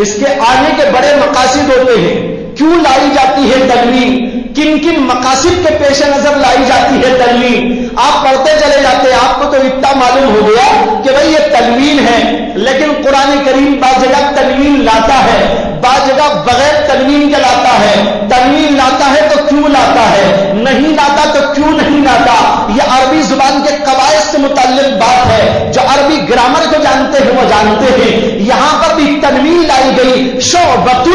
اس کے آنے کے بڑے مقاصد ہوتے ہیں. کیوں لائی جاتی ہے تنوین؟ کن کن مقاصد کے پیش نظر لائی جاتی ہے تنوین؟ آپ پڑھتے چلے جاتے ہیں، آپ کو تو اتنا معلوم ہو گیا کہ بھئی یہ تنوین ہے. لیکن قرآن کریم بعض جگہ تنوین لاتا ہے، بعض جگہ بغیر تنوین کے لاتا ہے. تنوین لاتا ہے تو کیوں لاتا ہے، نہیں لاتا تو کیوں نہیں لاتا؟ یہ عربی زبان کے قواعد سے متعلق بات ہے. جو عربی گرامر کو جانتے ہیں وہ جانتے ہیں. یہاں پر بھی تنوین لائی گئی. شعبۃ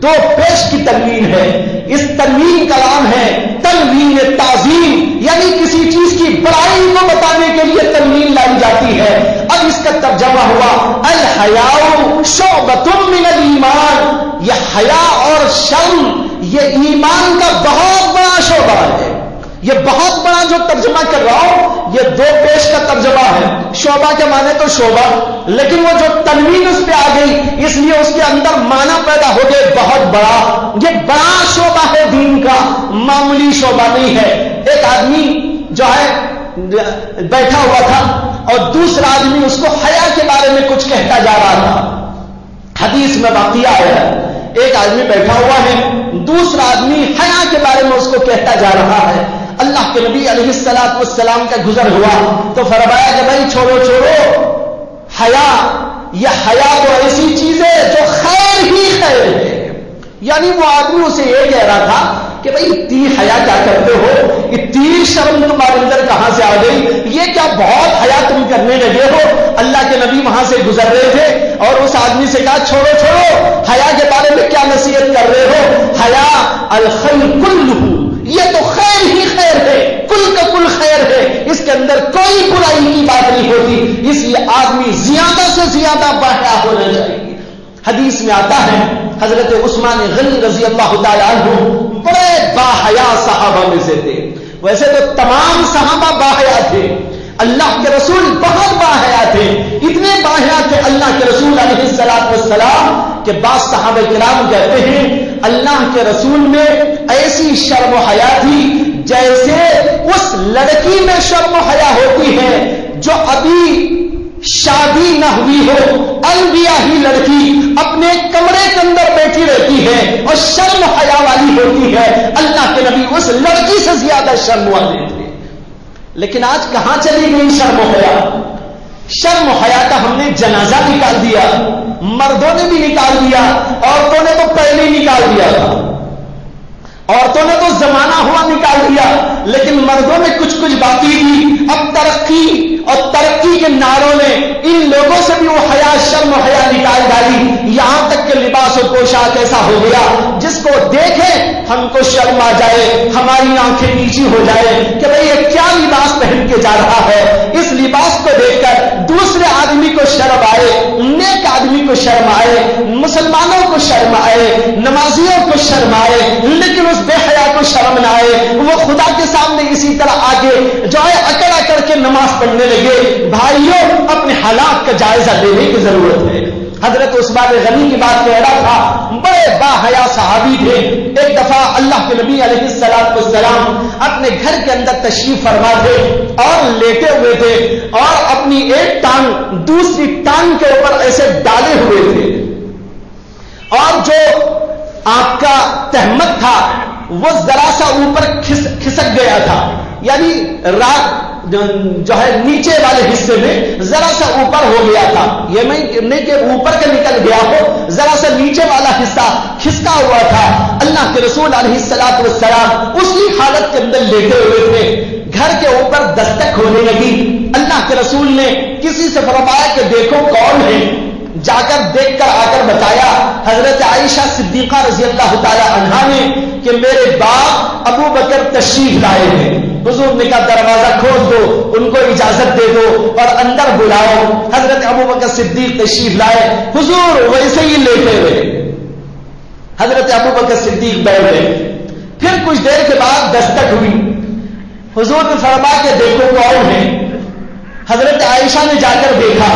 دو پیش کی تنوین ہے. اس تنوین کا نام ہے تنوین تعظیم، یعنی کسی چیز کی بڑائی کو بتانے کے لیے تنوین لائی جاتی ہے. اب اس کا ترجمہ ہوا الحیاء شعبۃ من الایمان. یہ حیا اور شرم یہ ایمان کا بہت بڑا شعبہ ہے. یہ بہت بڑا جو ترجمہ کر رہا ہوں یہ دو پیش کا ترجمہ ہے. شعبہ کے معنی تو شعبہ، لیکن وہ جو تنوین اس پہ آ گئی اس لیے اس کے اندر معنی پیدا ہو گئے بہت بڑا. یہ بڑا شعبہ ہے دین کا، معمولی شعبہ نہیں ہے. ایک آدمی جو ہے بیٹھا ہوا تھا اور دوسرا آدمی اس کو حیا کے بارے میں کچھ کہتا جا رہا تھا. حدیث میں واقعہ ہے، ایک آدمی بیٹھا ہوا ہے، دوسرا آدمی حیا کے بارے میں اس کو کہتا جا رہا ہے. اللہ کے نبی علیہ الصلوۃ والسلام کا گزر ہوا تو فرمایا کہ بھائی چھوڑو حیا. یہ حیا تو ایسی چیز ہے جو خیر ہی خیر ہے. یعنی وہ آدمی اسے یہ کہہ رہا تھا کہ بھائی اتنی حیا کیا کرتے ہو، اتنی شرم تمہارے اندر کہاں سے آ گئی، یہ کیا بہت حیا تم کرنے لگے ہو. اللہ کے نبی وہاں سے گزر رہے تھے اور اس آدمی سے کہا چھوڑو حیا کے بارے میں کیا نصیحت کر رہے ہو. حیا الخیر کلہ، یہ تو خیر ہی خیر ہے، کل کا کل خیر ہے، اس کے اندر کوئی برائی کی بات نہیں ہوتی. اس لیے آدمی زیادہ سے زیادہ باحیا ہونا چاہیے. حدیث میں آتا ہے حضرت عثمان غنی رضی اللہ تعالیٰ عنہ بڑے باحیا صحابہ میں سے تھے. ویسے تو تمام صحابہ باحیا تھے، اللہ کے رسول بہت باحیا تھے. اتنے باحیا تھے اللہ کے رسول علیہ الصلوۃ والسلام کہ بعض صحابہ کرام کہتے ہیں اللہ کے رسول میں ایسی شرم و حیا تھی جیسے اس لڑکی میں شرم و حیا ہوتی ہے جو ابھی شادی نہ ہوئی ہو. انبیاء ہی لڑکی اپنے کمرے کے اندر بیٹھی رہتی ہے اور شرم حیا والی ہوتی ہے. اللہ کے نبی اس لڑکی سے زیادہ شرم والے تھے. لیکن آج کہاں چلی گئی شرم و حیا؟ شرم و حیا کا ہم نے جنازہ نکال دیا، مردوں نے بھی نکال دیا، عورتوں نے تو پہلے ہی نکال دیا تھا. عورتوں نے تو زمانہ ہوا نکال دیا، لیکن مردوں میں کچھ باقی تھی. اب ترقی کے نعروں نے ان لوگوں سے بھی وہ حیا شرم و حیا نکال ڈالی. یہاں تک کہ لباس و پوشاک ایسا ہو گیا جس کو دیکھے ہم کو شرم آ جائے، ہماری آنکھیں نیچی ہو جائے کہ بھئی یہ کیا لباس پہن کے جا رہا ہے. اس لباس کو دیکھ کر دوسرے آدمی کو شرم آئے، نیک آدمی کو شرم آئے، مسلمانوں کو شرم آئے، نمازیوں کو شرم آئے، لیکن اس بے حیا کو شرم نہ آئے. وہ خدا کے سامنے اسی طرح آگے جو ہے اکڑ کے نماز پڑھنے لگے. بھائیوں اپنے حالات کا جائزہ لینے کی ضرورت ہے. حضرت عثمان غنی کی بات کہہ رہا تھا، بڑے باحیا صحابی تھے. ایک دفعہ اللہ کے نبی علیہ الصلوۃ والسلام اپنے گھر کے اندر تشریف فرما تھے اور لیٹے ہوئے تھے اور اپنی ایک ٹانگ دوسری ٹانگ کے اوپر ایسے ڈالے ہوئے تھے اور جو آپ کا تہمت تھا وہ ذرا سا اوپر کھسک گیا تھا. یعنی رات جو ہے نیچے والے حصے میں ذرا سا اوپر ہو گیا تھا، یہ نہیں کہ اوپر کے نکل گیا ہو، ذرا سا نیچے والا حصہ کھسکا ہوا تھا۔ اللہ کے رسول علیہ الصلوۃ والسلام اسی حالت کے اندر لیٹے ہوئے تھے، گھر کے اوپر دستک ہونے لگی۔ اللہ کے رسول نے کسی سے فرمایا کہ دیکھو کون ہے، جا کر دیکھ کر آ کر بتایا حضرت عائشہ صدیقہ رضی اللہ تعالی عنہا نے کہ میرے باپ ابو بکر تشریف لائے ہیں۔ حضور نے کہا دروازہ کھول دو، ان کو اجازت دے دو اور اندر بلاؤ۔ حضرت ابو بکر صدیق تشریف لائے، حضور ویسے ہی لیٹے ہوئے، حضرت ابو بکر صدیق بیٹھ گئے۔ پھر کچھ دیر کے بعد دستک ہوئی، حضور نے فرمایا کہ دیکھو کون ہے۔ حضرت عائشہ نے جا کر دیکھا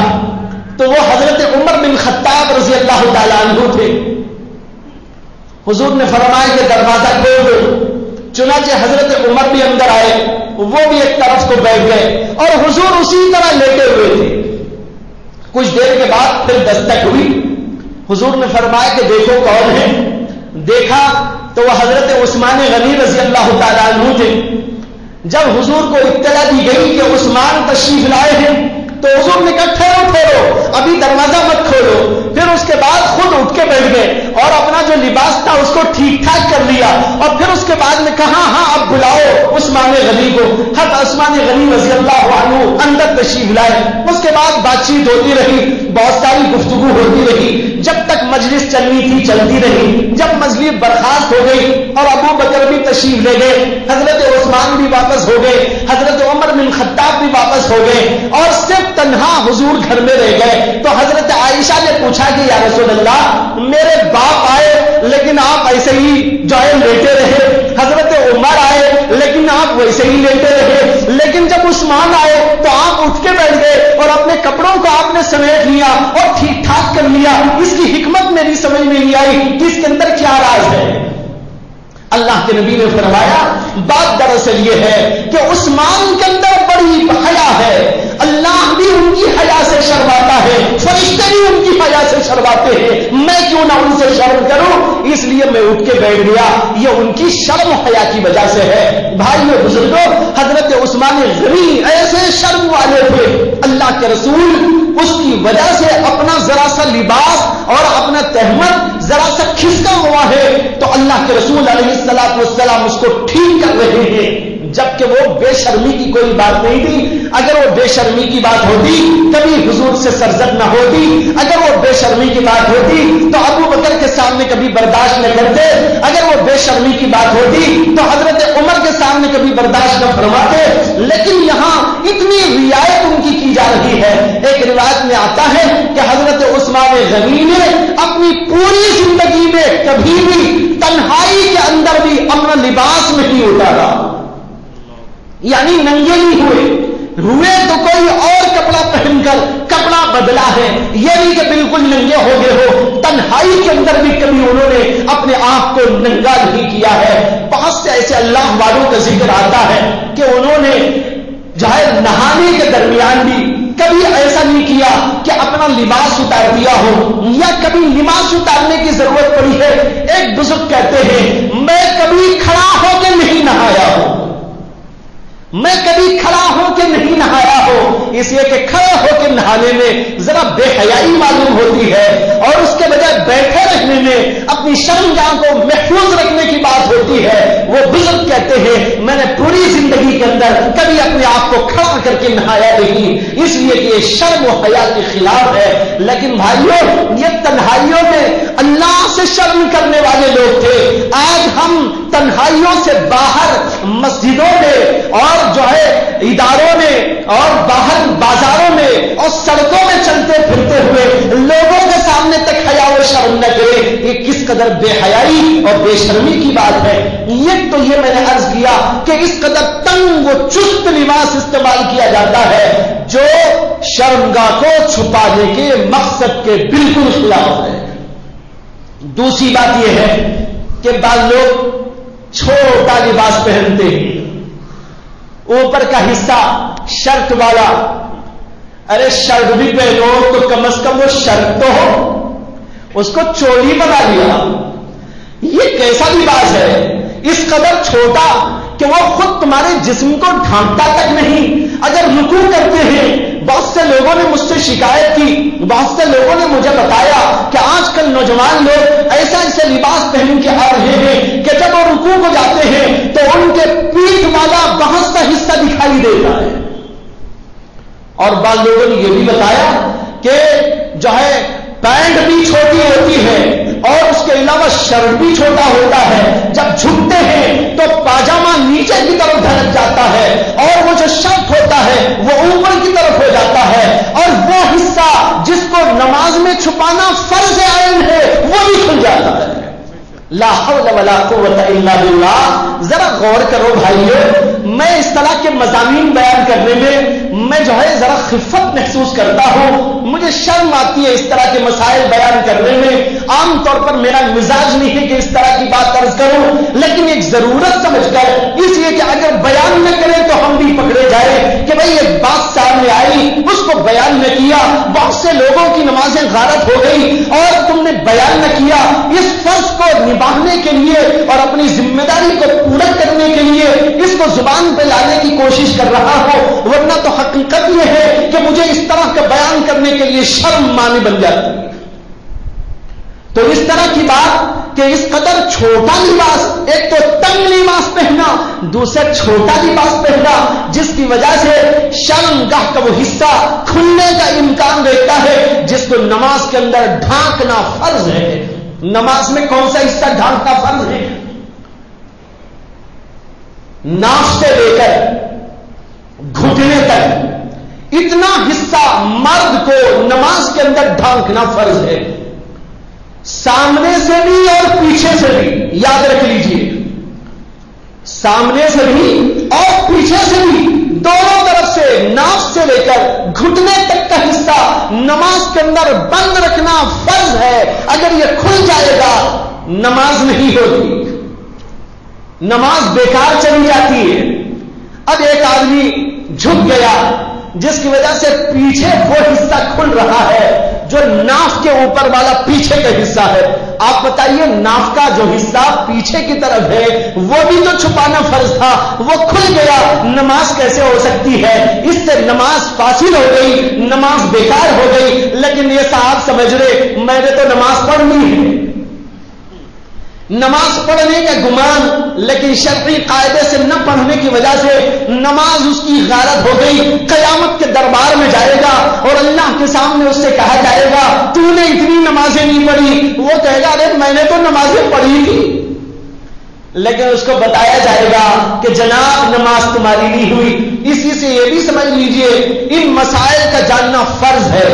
تو وہ حضرت عمر بن خطاب رضی اللہ تعالیٰ عنہ تھے۔ حضور نے فرمایا کہ دروازہ کھول دو۔ چنانچہ حضرت عمر بھی اندر آئے، وہ بھی ایک طرف کو بیٹھ گئے اور حضور اسی طرح لیٹے ہوئے تھے۔ کچھ دیر کے بعد پھر دستک ہوئی، حضور نے فرمایا کہ دیکھو کون ہے۔ دیکھا تو وہ حضرت عثمان غنی رضی اللہ تعالیٰ عنہ تھے۔ جب حضور کو اطلاع دی گئی کہ عثمان تشریف لائے ہیں تو حضور نے کہا ٹھہرو ابھی دروازہ مت کھولو۔ پھر اس کے بعد خود اٹھ کے بیٹھ گئے اور اپنا جو لباس تھا اس کو ٹھیک ٹھاک کر لیا، اور پھر اس کے بعد میں کہا ہاں اب بلاؤ عثمان غنی کو۔ حضرت عثمان غنی رضی اللہ عنہ اندر تشریف لائے۔ اس کے بعد بات چیت ہوتی رہی، بہت ساری گفتگو ہوتی رہی، جب تک مجلس چلنی تھی چلتی رہی۔ جب مجلس برخاست ہو گئی اور ابو بکر بھی تشریف لے گئے، حضرت عثمان بھی واپس ہو گئے، حضرت عمر بن خطاب بھی واپس ہو گئے اور صرف تنہا حضور گھر میں رہ گئے۔ تو حضرت عائشہ نے پوچھا کہ یا رسول اللہ میرے باپ آئے لیکن آپ ایسے ہی جو ہے لیٹے رہے، حضرت عمر آئے لیکن آپ ویسے ہی لیٹے رہے، لیکن جب عثمان آئے تو آپ اٹھ کے بیٹھ گئے اور اپنے کپڑوں کو آپ نے سمیٹ لیا اور ٹھیک ٹھاک کر لیا۔ اس کی حکمت میری سمجھ میں نہیں آئی کہ اس کے اندر کیا راز ہے۔ اللہ کے نبی نے فرمایا بات دراصل یہ ہے کہ عثمان کے اندر بڑی حیا ہے، اللہ بھی ان کی حیا سے شرماتا ہے، فرشتے بھی ان کی حیا سے شرماتے ہیں، میں کیوں نہ ان سے شرم کروں، اس لیے میں اٹھ کے بیٹھ گیا۔ یہ ان کی شرم حیا کی وجہ سے ہے۔ بھائیو بزرگوں، حضرت عثمان غنی ایسے شرم والے تھے، اللہ کے رسول اس کی وجہ سے اپنا ذرا سا لباس اور اپنا تہمت ذرا سا کھسکا ہوا ہے تو اللہ کے رسول علیہ الصلوۃ والسلام اس کو ٹھیک کر رہے ہیں، جبکہ وہ بے شرمی کی کوئی بات نہیں تھی۔ اگر وہ بے شرمی کی بات ہوتی کبھی حضور سے سرزد نہ ہوتی، اگر وہ بے شرمی کی بات ہوتی تو ابو بکر کے سامنے کبھی برداشت نہ کرتے، اگر وہ بے شرمی کی بات ہوتی تو حضرت عمر کے سامنے کبھی برداشت نہ فرماتے، لیکن یہاں اتنی رعایت ان کی جا رہی ہے۔ ایک روایت میں آتا ہے کہ حضرت عثمان غنی نے اپنی پوری زندگی میں کبھی بھی تنہائی کے اندر بھی اپنا لباس نہیں اتارا، یعنی ننگے نہیں ہوئے تو کوئی اور کپڑا پہن کر کپڑا بدلا ہے، یہ نہیں کہ بالکل ننگے ہو گئے ہو، تنہائی کے اندر بھی کبھی انہوں نے اپنے آپ کو ننگا نہیں کیا ہے۔ بہت سے ایسے اللہ والوں کا ذکر آتا ہے کہ انہوں نے جو ہے نہانے کے درمیان بھی کبھی ایسا نہیں کیا کہ اپنا لباس اتار دیا ہو، یا کبھی لباس اتارنے کی ضرورت پڑی ہے۔ ایک بزرگ کہتے ہیں میں کبھی کھڑا ہو کے نہیں نہایا ہوں، میں کبھی کھڑا ہو کے نہیں نہایا ہو، اس لیے کہ کھڑے ہو کے نہانے میں ذرا بے حیائی معلوم ہوتی ہے اور اس کے بجائے بیٹھے رہنے میں اپنی شرمگاہ کو محفوظ رکھنے کی بات ہوتی ہے۔ وہ بزرگ کہتے ہیں میں نے پوری زندگی کے اندر کبھی اپنے آپ کو کھڑا کر کے نہایا نہیں، اس لیے کہ یہ شرم و حیا کے خلاف ہے۔ لیکن بھائیوں، یہ تنہائیوں میں اللہ سے شرم کرنے والے لوگ تھے۔ آج ہم تنہائیوں سے باہر مسجدوں میں اور جو ہے اداروں میں اور باہر بازاروں میں اور سڑکوں میں چلتے پھرتے ہوئے لوگوں کے سامنے تک حیا و شرم نہ کرے، یہ کس قدر بے حیائی اور بے شرمی کی بات ہے۔ یہ تو یہ میں نے عرض کیا کہ اس قدر تنگ و چست لباس استعمال کیا جاتا ہے جو شرمگاہ کو چھپانے کے مقصد کے بالکل خلاف ہے۔ دوسری بات یہ ہے کہ بعض لوگ چھوٹا لباس پہنتے ہیں، اوپر کا حصہ شرٹ والا، ارے شرٹ بھی پہنو تو کم از کم وہ شرٹ تو ہو، اس کو چولی بنا لیا، یہ کیسا لباس ہے؟ اس قدر چھوٹا کہ وہ خود تمہارے جسم کو ڈھانپتا تک نہیں. اگر رکوع کرتے ہیں، بہت سے لوگوں نے مجھ سے شکایت کی، بہت سے لوگوں نے مجھے بتایا کہ آج کل نوجوان لوگ ایسا ایسے لباس پہن کے آ رہے ہیں کہ جب وہ رکوع کو جاتے ہیں تو ان کے پیٹھ والا بہت سا حصہ دکھائی دیتا ہے. اور بعض لوگوں نے یہ بھی بتایا کہ جو ہے پینٹ بھی چھوٹی ہوتی ہے اور اس کے علاوہ شرٹ بھی چھوٹا ہوتا ہے. جب جھکتے ہیں تو پاجامہ نیچے کی طرف دھڑک جاتا ہے اور وہ جو شرٹ ہوتا ہے وہ اوپر کی طرف ہو جاتا ہے، اور وہ حصہ جس کو نماز میں چھپانا فرض عین ہے وہ بھی کھل جاتا ہے. لا حول ولا قوت الا باللہ. ذرا غور کرو بھائیو، میں اس طرح کے مضامین بیان کرنے میں جو ہے ذرا خفت محسوس کرتا ہوں، مجھے شرم آتی ہے اس طرح کے مسائل بیان کرنے میں. عام طور پر میرا مزاج نہیں ہے کہ اس طرح کی بات عرض کروں، لیکن ایک ضرورت سمجھ کر، اس لیے کہ اگر بیان نہ کریں تو ہم بھی پکڑے جائیں کہ بھئی ایک بات سامنے آئی، اس کو بیان نہ کیا، بہت سے لوگوں کی نمازیں غارت ہو گئی اور تم نے بیان نہ کیا. اس فرض کو نبھانے کے لیے اور اپنی ذمہ داری کو پورا کرنے کے لیے اس کو زبان پہ لانے کی کوشش کر رہا ہو، ورنہ تو حقیقت یہ ہے کہ مجھے اس طرح کا بیان کرنے کے لیے شرم مانی بن جاتی ہے. تو اس طرح کی بات کہ اس قدر چھوٹا لباس، ایک تو تنگ لباس پہنا، دوسرا چھوٹا لباس پہنا، جس کی وجہ سے شرمگاہ کا وہ حصہ کھلنے کا امکان رہتا ہے جس کو نماز کے اندر ڈھانکنا فرض ہے. نماز میں کون سا حصہ ڈھانکنا فرض ہے؟ ناف سے لے کر گھٹنے تک اتنا حصہ مرد کو نماز کے اندر ڈھانکنا فرض ہے. سامنے سے بھی اور پیچھے سے بھی، یاد رکھ لیجئے، سامنے سے بھی اور پیچھے سے بھی، دونوں طرف سے، ناف سے لے کر گھٹنے تک کا حصہ نماز کے اندر بند رکھنا فرض ہے. اگر یہ کھل جائے گا نماز نہیں ہوتی، نماز بیکار چلی جاتی ہے. اب ایک آدمی جھک گیا جس کی وجہ سے پیچھے وہ حصہ کھل رہا ہے جو ناف کے اوپر والا پیچھے کا حصہ ہے. آپ بتائیے، ناف کا جو حصہ پیچھے کی طرف ہے وہ بھی تو چھپانا فرض تھا، وہ کھل گیا، نماز کیسے ہو سکتی ہے؟ اس سے نماز فاسد ہو گئی، نماز بیکار ہو گئی. لیکن یہ صاحب سمجھ رہے میں نے تو نماز پڑھنی ہے، نماز پڑھنے کا گمان، لیکن شرعی قاعدے سے نہ پڑھنے کی وجہ سے نماز اس کی غارت ہو گئی. قیامت کے دربار میں جائے گا اور اللہ کے سامنے اس سے کہا جائے گا تو نے اتنی نمازیں نہیں پڑھی. وہ کہے گا ارے میں نے تو نمازیں پڑھی تھی، لیکن اس کو بتایا جائے گا کہ جناب نماز تمہاری نہیں ہوئی. اسی سے یہ بھی سمجھ لیجئے ان مسائل کا جاننا فرض ہے.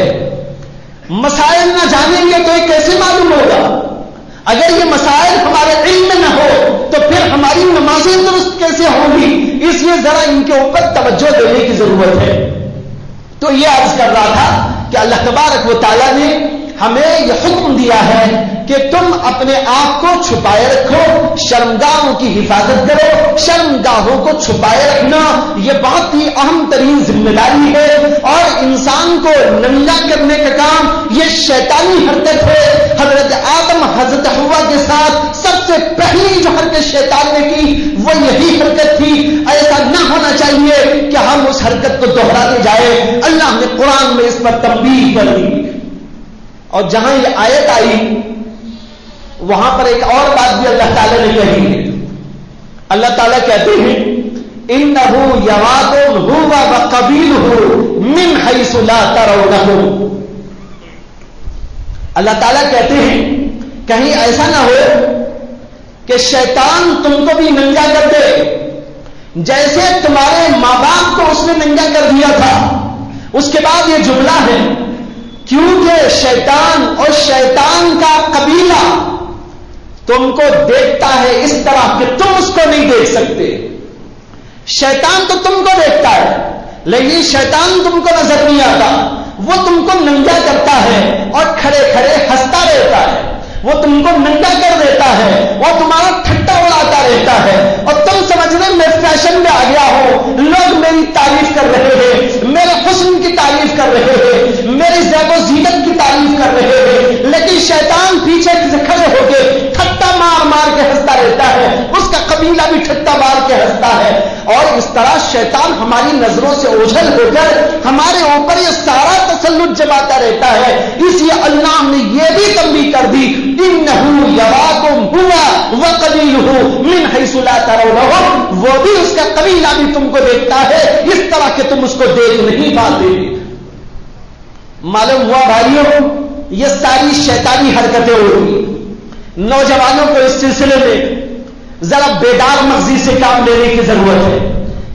مسائل نہ جانیں گے تو یہ کیسے معلوم ہوگا؟ اگر یہ مسائل ہمارے علم میں نہ ہو تو پھر ہماری نمازیں درست کیسے ہوں گی؟ اس لیے ذرا ان کے اوپر توجہ دینے کی ضرورت ہے. تو یہ عرض کر رہا تھا کہ اللہ تبارک و تعالیٰ نے ہمیں یہ حکم دیا ہے کہ تم اپنے آپ کو چھپائے رکھو، شرمگاہوں کی حفاظت کرو. شرمگاہوں کو چھپائے رکھنا یہ بہت ہی اہم ترین ذمہ داری ہے، اور انسان کو ننگا کرنے کا کام یہ شیطانی حرکت ہے. حضرت آدم حضرت حوا کے ساتھ سب سے پہلی جو حرکت شیطان نے کی وہ یہی حرکت تھی. ایسا نہ ہونا چاہیے کہ ہم اس حرکت کو دہراتے جائیں. اللہ نے قرآن میں اس پر تنبیہ کر دی، اور جہاں یہ آیت آئی وہاں پر ایک اور بات بھی اللہ تعالیٰ نے کہی ہے. اللہ تعالیٰ کہتے ہیں اِنَّهُ يَرَاكُمْ هُوَ وَقَبِيلُهُ مِنْ حَيْثُ لَا تَرَوْنَهُمْ. اللہ تعالیٰ کہتے ہیں کہیں ایسا نہ ہو کہ شیطان تم کو بھی ننگا کر دے جیسے تمہارے ماں باپ کو اس نے ننگا کر دیا تھا. اس کے بعد یہ جملہ ہے کیونکہ شیطان اور شیطان کا قبیلہ تم کو دیکھتا ہے اس طرح کہ تم اس کو نہیں دیکھ سکتے. شیطان تو تم کو دیکھتا ہے لیکن شیطان تم کو نظر نہیں آتا. وہ تم کو ننگا کرتا ہے اور کھڑے کھڑے ہنستا رہتا ہے، وہ تم کو ننگا کر دیتا ہے، وہ تمہارا ٹھٹا اڑاتا رہتا ہے، اور تم سمجھ رہے میں فیشن میں آ گیا ہوں، لوگ میری تعریف کر رہے ہیں، میرے حسن کی تعریف کر رہے ہیں، میری زیب و زینت کی تعریف کر رہے ہیں. لیکن شیطان پیچھے سے کھڑے ہو کے ٹھٹا مار مار کے ہنستا رہتا ہے. اس کا قبیلہ بھی ٹھٹا مار کے ہنستا ہے، اور اس طرح شیطان ہماری نظروں سے اوجھل ہو کر ہمارے اوپر یہ سارا تسلط جماتا رہتا ہے۔ اس لیے اللہ نے یہ بھی تنبیہ کر دی، انہ یراکم هو وقبیلہ من حیث لا ترونہم، وہ بھی اس کا قبیلہ بھی تم کو دیکھتا ہے اس طرح کہ تم اس کو دیکھ نہیں پاتے۔ معلوم ہوا بھائیوں، یہ ساری شیطانی حرکتیں ہوئی۔ نوجوانوں کو اس سلسلے میں ذرا بیدار مغزی سے کام لینے کی ضرورت ہے۔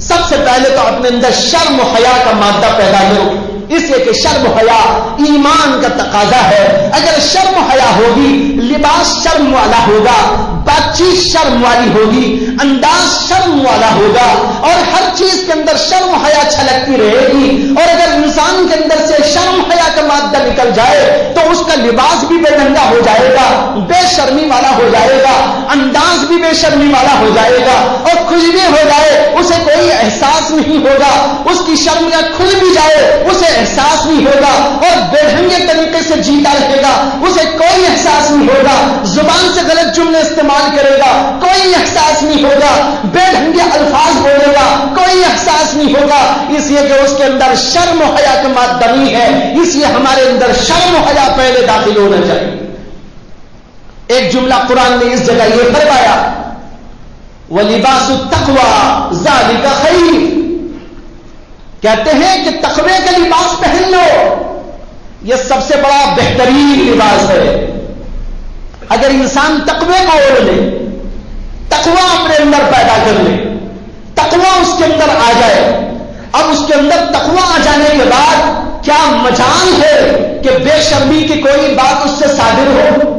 سب سے پہلے تو اپنے اندر شرم و حیا کا مادہ پیدا کرو، اس لیے کہ شرم و حیا ایمان کا تقاضا ہے۔ اگر شرم و حیا ہوگی، لباس شرم والا ہوگا، بات چیت شرم والی ہوگی، انداز شرم والا ہوگا، اور ہر چیز کے اندر شرم و حیا چھلکتی رہے گی۔ اور اگر انسان کے اندر سے شرم حیا کا مادہ نکل جائے تو اس کا لباس بھی بے ڈھنگا ہو جائے گا، بے شرمی والا ہو جائے گا، انداز بھی بے شرمی والا ہو جائے گا، اور کچھ بھی ہو جائے اسے کوئی احساس نہیں ہوگا۔ اس کی شرم یا کھل بھی جائے اسے احساس نہیں ہوگا، اور بے ڈھنگے طریقے سے جیتا رہے گا، اسے کوئی احساس نہیں ہوگا۔ زبان سے غلط جملے استعمال کرے گا، کوئی احساس نہیں ہوگا۔ بے ڈھنگے الفاظ بولے گا، کوئی احساس نہیں ہوگا، اس لیے کہ اس کے اندر شرم و حیا کا مادہ نہیں ہے۔ اس لیے ہمارے اندر شرم و حیا پہلے داخل ہونا چاہیے۔ ایک جملہ قرآن نے اس جگہ یہ فرمایا، وَلِبَاسُ التَّقْوَى ذَلِكَ خَيْرٌ، کہتے ہیں کہ تقوی کا لباس پہن لو، یہ سب سے بڑا بہترین لباس ہے۔ اگر انسان تقوی کو اوڑھ لے، تقوی اپنے اندر پیدا کر لے، تقوی اس کے اندر آ جائے، اب اس کے اندر تقوی آ جانے کے بعد کیا مجال ہے کہ بے شرمی کی کوئی بات اس سے صادر ہو؟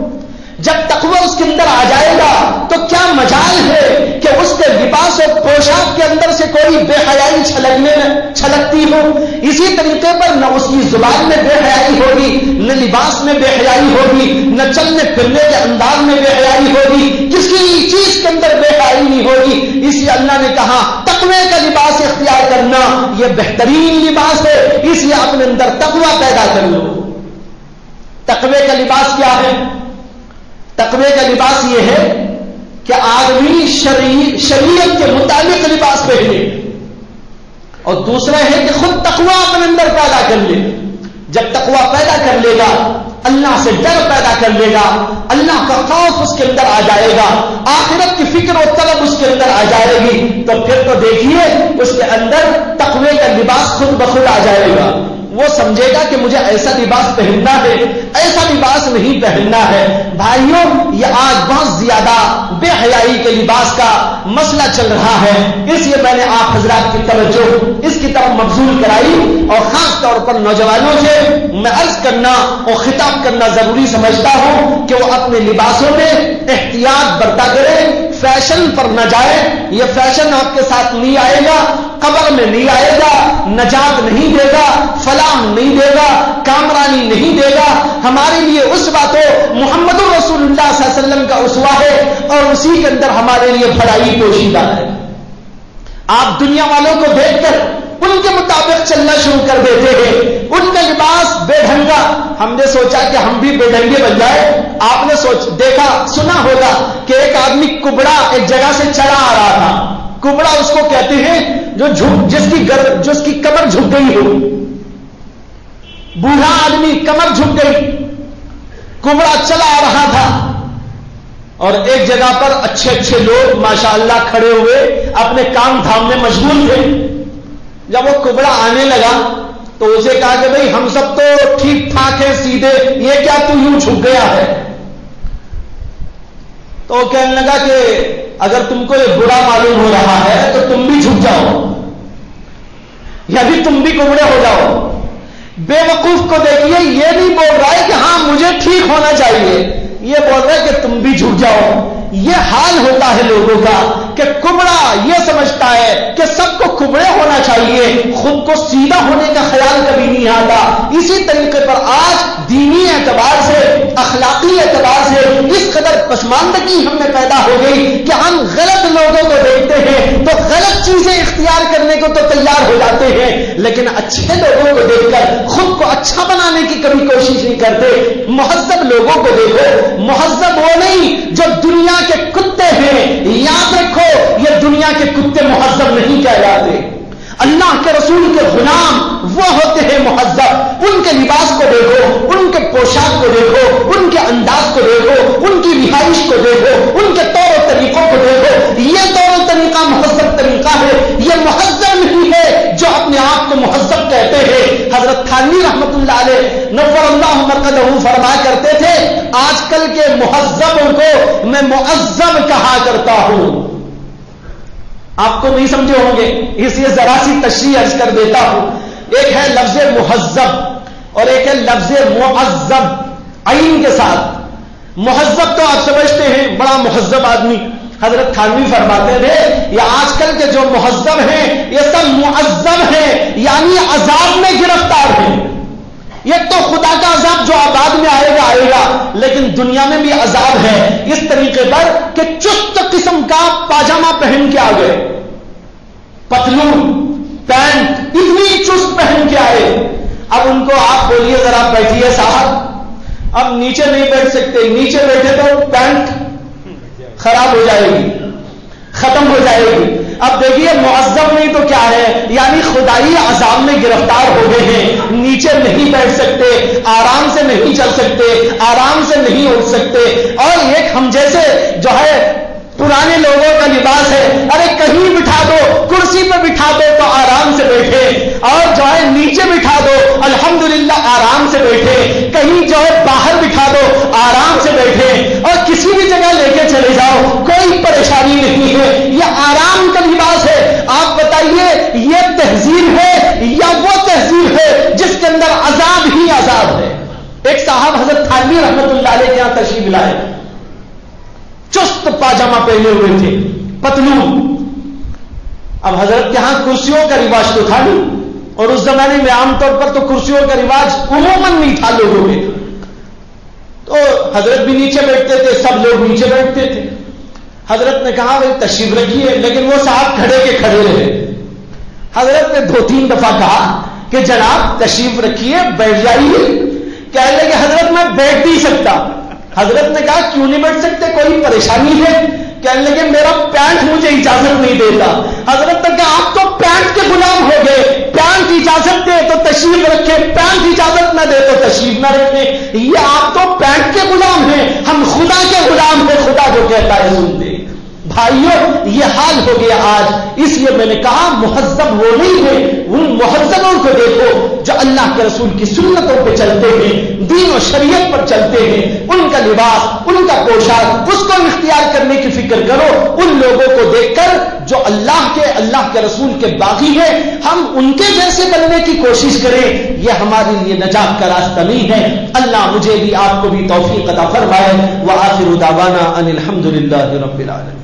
جب تقوی اس کے اندر آ جائے گا تو کیا مجال ہے کہ اس کے لباس اور پوشاک کے اندر سے کوئی بے حیائی چھلکتی ہو؟ اسی طریقے پر نہ اس کی زبان میں بے حیائی ہوگی، نہ لباس میں بے حیائی ہوگی، نہ چلنے پھرنے کے انداز میں بے حیائی ہوگی، کسی چیز کے اندر بے حیائی نہیں ہوگی۔ اس لیے اللہ نے کہا تقوی کا لباس اختیار کرنا یہ بہترین لباس ہے، اس لیے اپنے اندر تقوی پیدا کر لو۔ تقوی کا لباس کیا ہے؟ تقوی کا لباس یہ ہے کہ آدمی شریعت کے مطابق لباس پہنے، اور دوسرا ہے کہ خود تقوی اپنے اندر پیدا کر لے۔ جب تقوی پیدا کر لے گا، اللہ سے ڈر پیدا کر لے گا، اللہ کا خوف اس کے اندر آ جائے گا، آخرت کی فکر و طلب اس کے اندر آ جائے گی، تو پھر تو دیکھیے اس کے اندر تقوی کا لباس خود بخود آ جائے گا۔ وہ سمجھے گا کہ مجھے ایسا لباس پہننا ہے، ایسا لباس نہیں پہننا ہے۔ بھائیوں، یہ آج بہت زیادہ بے حیائی کے لباس کا مسئلہ چل رہا ہے، اس لیے میں نے آپ حضرات کی توجہ اس کی طرف مبذول کرائی، اور خاص طور پر نوجوانوں سے میں عرض کرنا اور خطاب کرنا ضروری سمجھتا ہوں کہ وہ اپنے لباسوں میں احتیاط برتا کریں، فیشن پر نہ جائے۔ یہ فیشن آپ کے ساتھ نہیں آئے گا، قبر میں نہیں آئے گا، نجات نہیں دے گا، فلاح نہیں دے گا، کامرانی نہیں دے گا۔ ہمارے لیے اسوہ تو محمد رسول اللہ صلی اللہ علیہ وسلم کا اسوہ ہے، اور اسی کے اندر ہمارے لیے بھلائی پوشیدہ ہے۔ آپ دنیا والوں کو دیکھ کر ان کے مطابق چلنا شروع کر دیتے ہیں، ان کا لباس بے ڈھنگا، ہم نے سوچا کہ ہم بھی بے ڈھنگے بن جائے۔ آپ نے دیکھا سنا ہوگا کہ ایک آدمی کبڑا ایک جگہ سے چلا آ رہا تھا۔ کبڑا اس کو کہتے ہیں جس کی کمر جھک گئی ہو، بوڑھا آدمی کمر جھک گئی، کبڑا چلا آ رہا تھا، اور ایک جگہ پر اچھے اچھے لوگ ماشاءاللہ کھڑے ہوئے اپنے کام دھام میں مشغول تھے۔ جب وہ کبڑا آنے لگا تو اسے کہا کہ بھئی ہم سب تو ٹھیک ٹھاک ہیں، سیدھے، یہ کیا تو یوں جھک گیا ہے؟ تو وہ کہنے لگا کہ اگر تم کو یہ برا معلوم ہو رہا ہے تو تم بھی جھک جاؤ، یا بھی تم بھی کبڑے ہو جاؤ۔ بے وقوف کو دیکھیے، یہ نہیں بول رہا ہے کہ ہاں مجھے ٹھیک ہونا چاہیے، یہ بول رہا ہے کہ تم بھی جھک جاؤ۔ یہ حال ہوتا ہے لوگوں کا کہ کبڑا یہ سمجھتا ہے کہ سب کو کبڑے ہونا چاہیے، خود کو سیدھا ہونے کا خیال کبھی نہیں آتا۔ اسی طریقے پر آج دینی اعتبار سے، اخلاقی اعتبار سے اس قدر پسماندگی ہم میں پیدا ہو گئی کہ ہم غلط لوگوں کو دیکھتے ہیں تو غلط چیزیں اختیار کرنے کو تو تیار ہو جاتے ہیں، لیکن اچھے لوگوں کو دیکھ کر خود کو اچھا بنانے کی کبھی کوشش نہیں کرتے. مہذب لوگوں کو دیکھو، مہذب وہ نہیں جو دنیا کے کتے ہیں. یاد رکھو یہ دنیا کے کتے مہذب نہیں کہلاتے. اللہ کے رسول کے غلام وہ ہوتے ہیں مہذب. ان کے لباس کو دیکھو، ان کے پوشاک کو دیکھو، ان کے انداز کو دیکھو، ان کی رہائش کو دیکھو، ان کے طور و طریقوں کو دیکھو. یہ طور و طریقہ مہذب طریقہ ہے. یہ مہذب نہیں ہے جو اپنے آپ کو مہذب کہتے ہیں. حضرت تھانوی رحمت اللہ علیہ نور اللہ مرقدہ فرمایا کرتے تھے آج کل کے مہذبوں کو میں معذب کہا کرتا ہوں. آپ کو نہیں سمجھے ہوں گے اس لیے ذرا سی تشریح عرض کر دیتا ہوں. ایک ہے لفظ مہذب اور ایک ہے لفظ معذب عین کے ساتھ. مہذب تو آپ سمجھتے ہیں بڑا مہذب آدمی. حضرت تھانوی فرماتے تھے یہ آج کل کے جو مہذب ہیں یہ سب معذب ہیں، یعنی عذاب میں گرفتار ہیں. یہ تو خدا کا عذاب جو بعد میں آئے گا لیکن دنیا میں بھی عذاب ہے. اس طریقے پر کہ چست قسم کا پاجامہ پہن کے آ گئے، پتلون پینٹ اتنی چست پہن کے آئے. اب ان کو آپ بولیے ذرا بیٹھیے صاحب، اب نیچے نہیں بیٹھ سکتے. نیچے بیٹھے تو پینٹ خراب ہو جائے گی، ختم ہو جائے گی. اب دیکھیے معذب نہیں تو کیا ہے، یعنی خدائی عذاب میں گرفتار ہو گئے ہیں. نیچے نہیں بیٹھ سکتے، آرام سے نہیں چل سکتے، آرام سے نہیں اٹھ سکتے. اور ایک ہم جیسے جو ہے پرانے لوگوں کا لباس ہے، ارے کہیں بٹھا دو، کرسی پہ بٹھا دو تو آرام سے بیٹھے، اور جو ہے نیچے بٹھا دو الحمدللہ آرام سے بیٹھے، کہیں جو ہے باہر بٹھا دو آرام سے بیٹھے، اور کسی بھی جگہ لے کے چلے جاؤ کوئی پریشانی نہیں ہے. یہ آرام کا لباس ہے. آپ بتائیے یہ تہذیب ہے یا وہ تہذیب ہے جس کے اندر عذاب ہی عذاب ہے. ایک صاحب حضرت تھانوی رحمت اللہ علیہ کے یہاں تشریف لائے، چست پاجامہ پہنے ہوئے تھے، پتلون. اب حضرت کے ہاں کرسیوں کا رواج تو تھا نہیں، اور اس زمانے میں عام طور پر تو کرسیوں کا رواج عموماً نہیں تھا لوگوں میں. تو حضرت بھی نیچے بیٹھتے تھے، سب لوگ نیچے بیٹھتے تھے. حضرت نے کہا بھائی تشریف رکھیے، لیکن وہ صاحب کھڑے کے کھڑے رہے. حضرت نے 2-3 دفعہ کہا کہ جناب تشریف رکھیے، بیٹھ جائیے. کہنے لگے حضرت میں بیٹھ نہیں سکتا. حضرت نے کہا کیوں نہیں بیٹھ سکتے، کوئی پریشانی ہے؟ کہنے لگے میرا پینٹ مجھے اجازت نہیں دیتا. حضرت نے کہا آپ تو پینٹ کے غلام ہو گئے، پینٹ اجازت دے تو تشریف رکھے، پینٹ اجازت نہ دے تو تشریف نہ رکھے. یہ آپ تو پینٹ کے غلام ہیں، ہم خدا کے غلام ہیں، خدا جو کہتا ہے سنتے. بھائیوں یہ حال ہو گیا آج. اس لیے میں نے کہا مہذب وہ نہیں ہے، ان مہذبوں کو دیکھو جو اللہ کے رسول کی سنتوں پہ چلتے ہیں، دین و شریعت پر چلتے ہیں. ان کا لباس، ان کا پوشاک، اس کو اختیار کرنے کی فکر کرو. ان لوگوں کو دیکھ کر جو اللہ کے رسول کے باغی ہیں، ہم ان کے جیسے بننے کی کوشش کریں. یہ ہمارے لیے نجات کا راستہ نہیں ہے. اللہ مجھے بھی آپ کو بھی توفیق عطا فرمائے. وآخر دعوانا ان الحمد للہ رب العالمین.